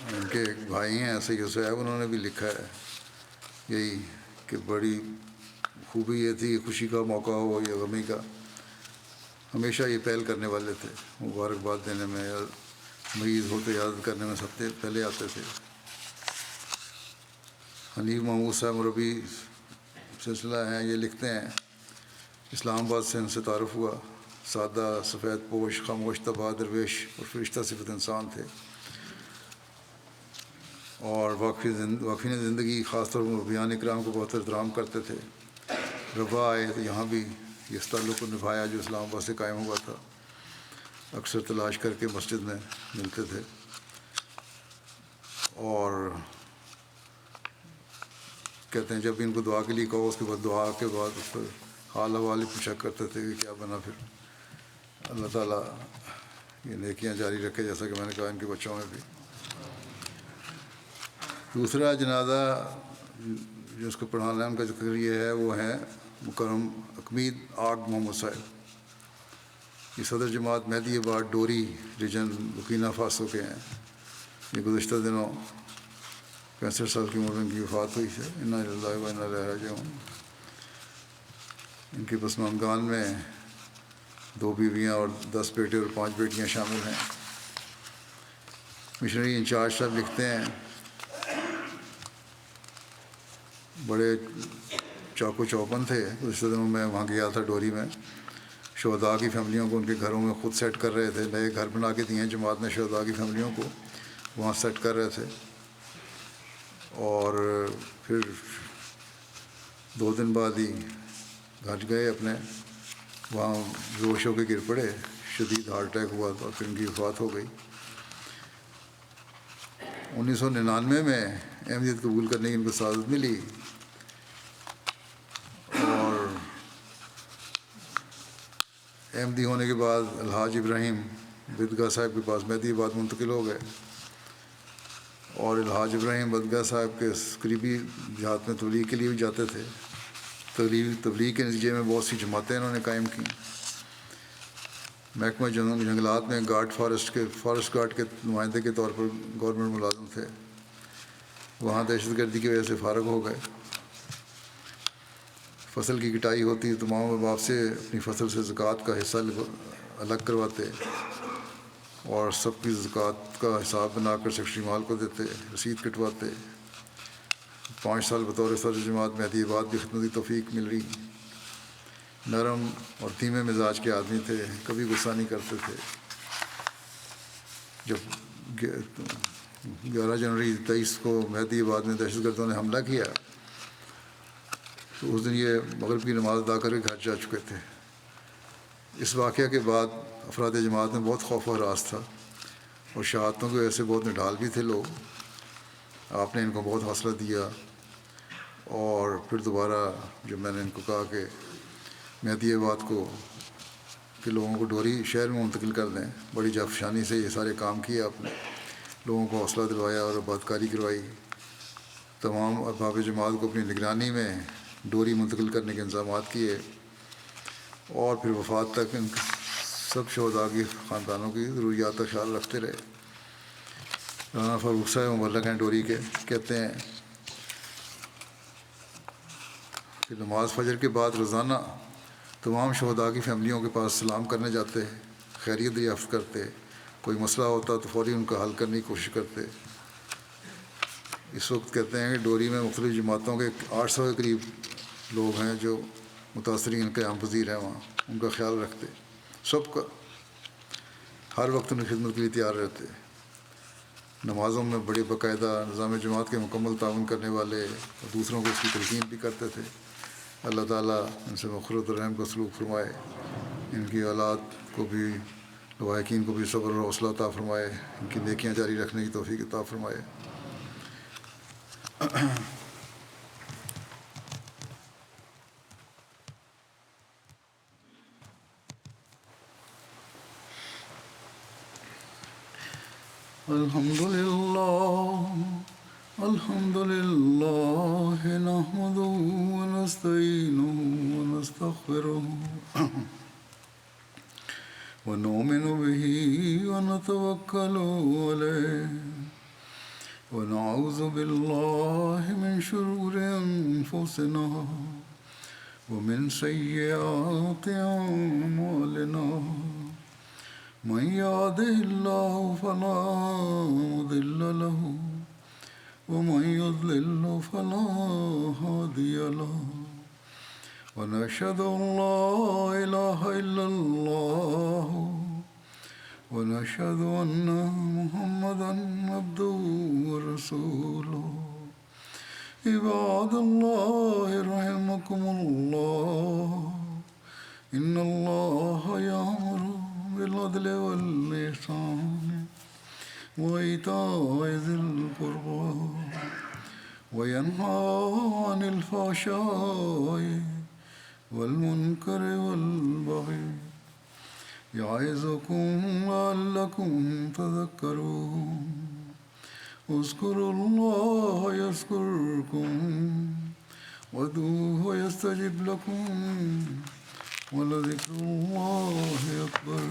ان کے ایک بھائی ہیں سید صاحب، انہوں نے بھی لکھا ہے یہی کہ بڑی خوبی یہ تھی کہ خوشی کا موقع ہو یا غمی کا، ہمیشہ یہ پہل کرنے والے تھے، مبارکباد دینے میں یا مریض ہو تو یاد کرنے میں سب سے پہلے آتے تھے۔ حنیف محمود صاحب مربی سلسلہ ہیں، یہ لکھتے ہیں اسلام آباد سے ان سے تعارف ہوا، سادہ سفید پوش خاموش طبع درویش اور فرشتہ صفت انسان تھے، اور واقفین زندگی خاص طور پر بیان اکرام کو بہت احترام کرتے تھے۔ ربا آئے تو یہاں بھی اس تعلق کو نبھایا جو اسلام آباد سے قائم ہوا تھا، اکثر تلاش کر کے مسجد میں ملتے تھے، اور کہتے ہیں جب بھی ان کو دعا کے لیے کہو، اس کے بعد دعا کے بعد اس پر حال حوالے پوچھا کرتے تھے کہ کیا بنا۔ پھر اللہ تعالیٰ یہ نیکیاں جاری رکھے، جیسا کہ میں نے کہا ان کے بچوں میں بھی۔ دوسرا جنازہ جس کو پڑھانا ہے ان کا ذکر یہ ہے، وہ ہے مکرم اکمید آگ محمد صاحب، یہ صدر جماعت مہدی آباد ڈوری ریجن برکینا فاسو کے ہیں۔ یہ گزشتہ دنوں 65 سال کی عمر میں ان کی وفات ہوئی ہے، انا للہ و انا الیہ راجعون۔ ان کے پسماندگان میں 2 بیویاں اور 10 بیٹے اور 5 بیٹیاں شامل ہیں۔ مشنری انچارج صاحب لکھتے ہیں بڑے چاقو چوبند تھے. اس دنوں میں وہاں گیا تھا ڈوری میں. شہداء کی فیملیوں کو ان کے گھروں میں خود سیٹ کر رہے تھے. نئے گھر بنا کے دیے جماعت نے شہداء کی فیملیوں کو, وہاں سیٹ کر رہے تھے. اور پھر 2 دن بعد ہی گھر گئے اپنے. وہاں بیہوش ہو کے گر پڑے, شدید ہارٹ اٹیک ہوا تھا, پھر ان کی وفات ہو گئی. 1999 میں احمدیت قبول کرنے کی ان کو سعادت ملی, اور احمدی ہونے کے بعد الحاج ابراہیم بدگاہ صاحب کے پاس مہدی آباد منتقل ہو گئے. اور الحاج ابراہیم بدگاہ صاحب کے قریبی جہات میں تبلیغ کے لیے بھی جاتے تھے. تبلیغ کے نتیجے میں بہت سی جماعتیں انہوں نے قائم کیں. محکمہ جنگلات میں فارسٹ گارڈ کے نمائندے کے طور پر گورنمنٹ ملازم تھے. وہاں دہشت گردی کی وجہ سے فارغ ہو گئے. فصل کی کٹائی ہوتی, تمام احباب سے اپنی فصل سے زکوٰۃ کا حصہ الگ کرواتے, اور سب کی زکوٰۃ کا حساب بنا کر سیکرٹری مال کو دیتے, رسید کٹواتے. 5 سال بطور صدر جماعت مہدی آباد بھی خدمت کی توفیق مل رہی. نرم اور دھیمے مزاج کے آدمی تھے, کبھی غصہ نہیں کرتے تھے. جب 11 جنوری 23 کو مہدی آباد میں دہشت گردوں نے حملہ کیا تو اس دن یہ مغرب کی نماز ادا کر کے گھر جا چکے تھے. اس واقعہ کے بعد افراد جماعت میں بہت خوف و ہراس تھا, اور شہادتوں کی وجہ سے بہت نڈھال بھی تھے لوگ. آپ نے ان کو بہت حوصلہ دیا, اور پھر دوبارہ جب میں نے ان کو کہا کہ مہدی آباد کو کہ لوگوں کو ڈوری شہر میں منتقل کر دیں, بڑی جافشانی سے یہ سارے کام کیے آپ نے, لوگوں کو حوصلہ دلوایا اور آبادکاری کروائی. تمام احباب جماعت کو اپنی نگرانی میں ڈوری منتقل کرنے کے انتظامات کیے, اور پھر وفات تک ان سب شہداء کی خاندانوں کی ضروریات کا خیال رکھتے رہے. رانا فاروق صاحب مبلغ ہیں ڈوری کے, کہتے ہیں کہ نماز فجر کے بعد روزانہ تمام شہداء کی فیملیوں کے پاس سلام کرنے جاتے, خیریت دریافت کرتے, کوئی مسئلہ ہوتا تو فوری ان کا حل کرنے کی کوشش کرتے. اس وقت کہتے ہیں کہ ڈوری میں مختلف جماعتوں کے 800 کے قریب لوگ ہیں جو متاثرین قیام پذیر ہیں, وہاں ان کا خیال رکھتے, سب کا ہر وقت ان کی خدمت کے لیے تیار رہتے. نمازوں میں بڑے باقاعدہ نظام جماعت کے مکمل تعاون کرنے والے, اور دوسروں کو اس کی تلقین بھی کرتے تھے. اللہ تعالیٰ ان سے مغفرت و رحم کا سلوک فرمائے, ان کی اولاد کو بھی, لواحقین کو بھی صبر اور حوصلہ عطا فرمائے, ان کی نیکیاں جاری رکھنے کی توفیق عطا فرمائے. الحمد لله نحمده ونستعينه ونستغفره ونؤمن به ونتوكل عليه ونعوذ بالله من شرور أنفسنا ومن سيئات أعمالنا. من يهده الله فلا مضل له ومن يضلل فلا هادي له. ونشهد أن لا إله إلا الله ونشهد أن محمدا عبده ورسوله. عباد الله رحمكم الله, إن الله يأمر بالعدل والإحسان وإيتاء ذي القربى وينهى عن الفحشاء والمنكر والبغي يعظكم لعلكم تذكرون. اذكروا الله يذكركم وادعوه يستجب لكم ولذكر الله أكبر.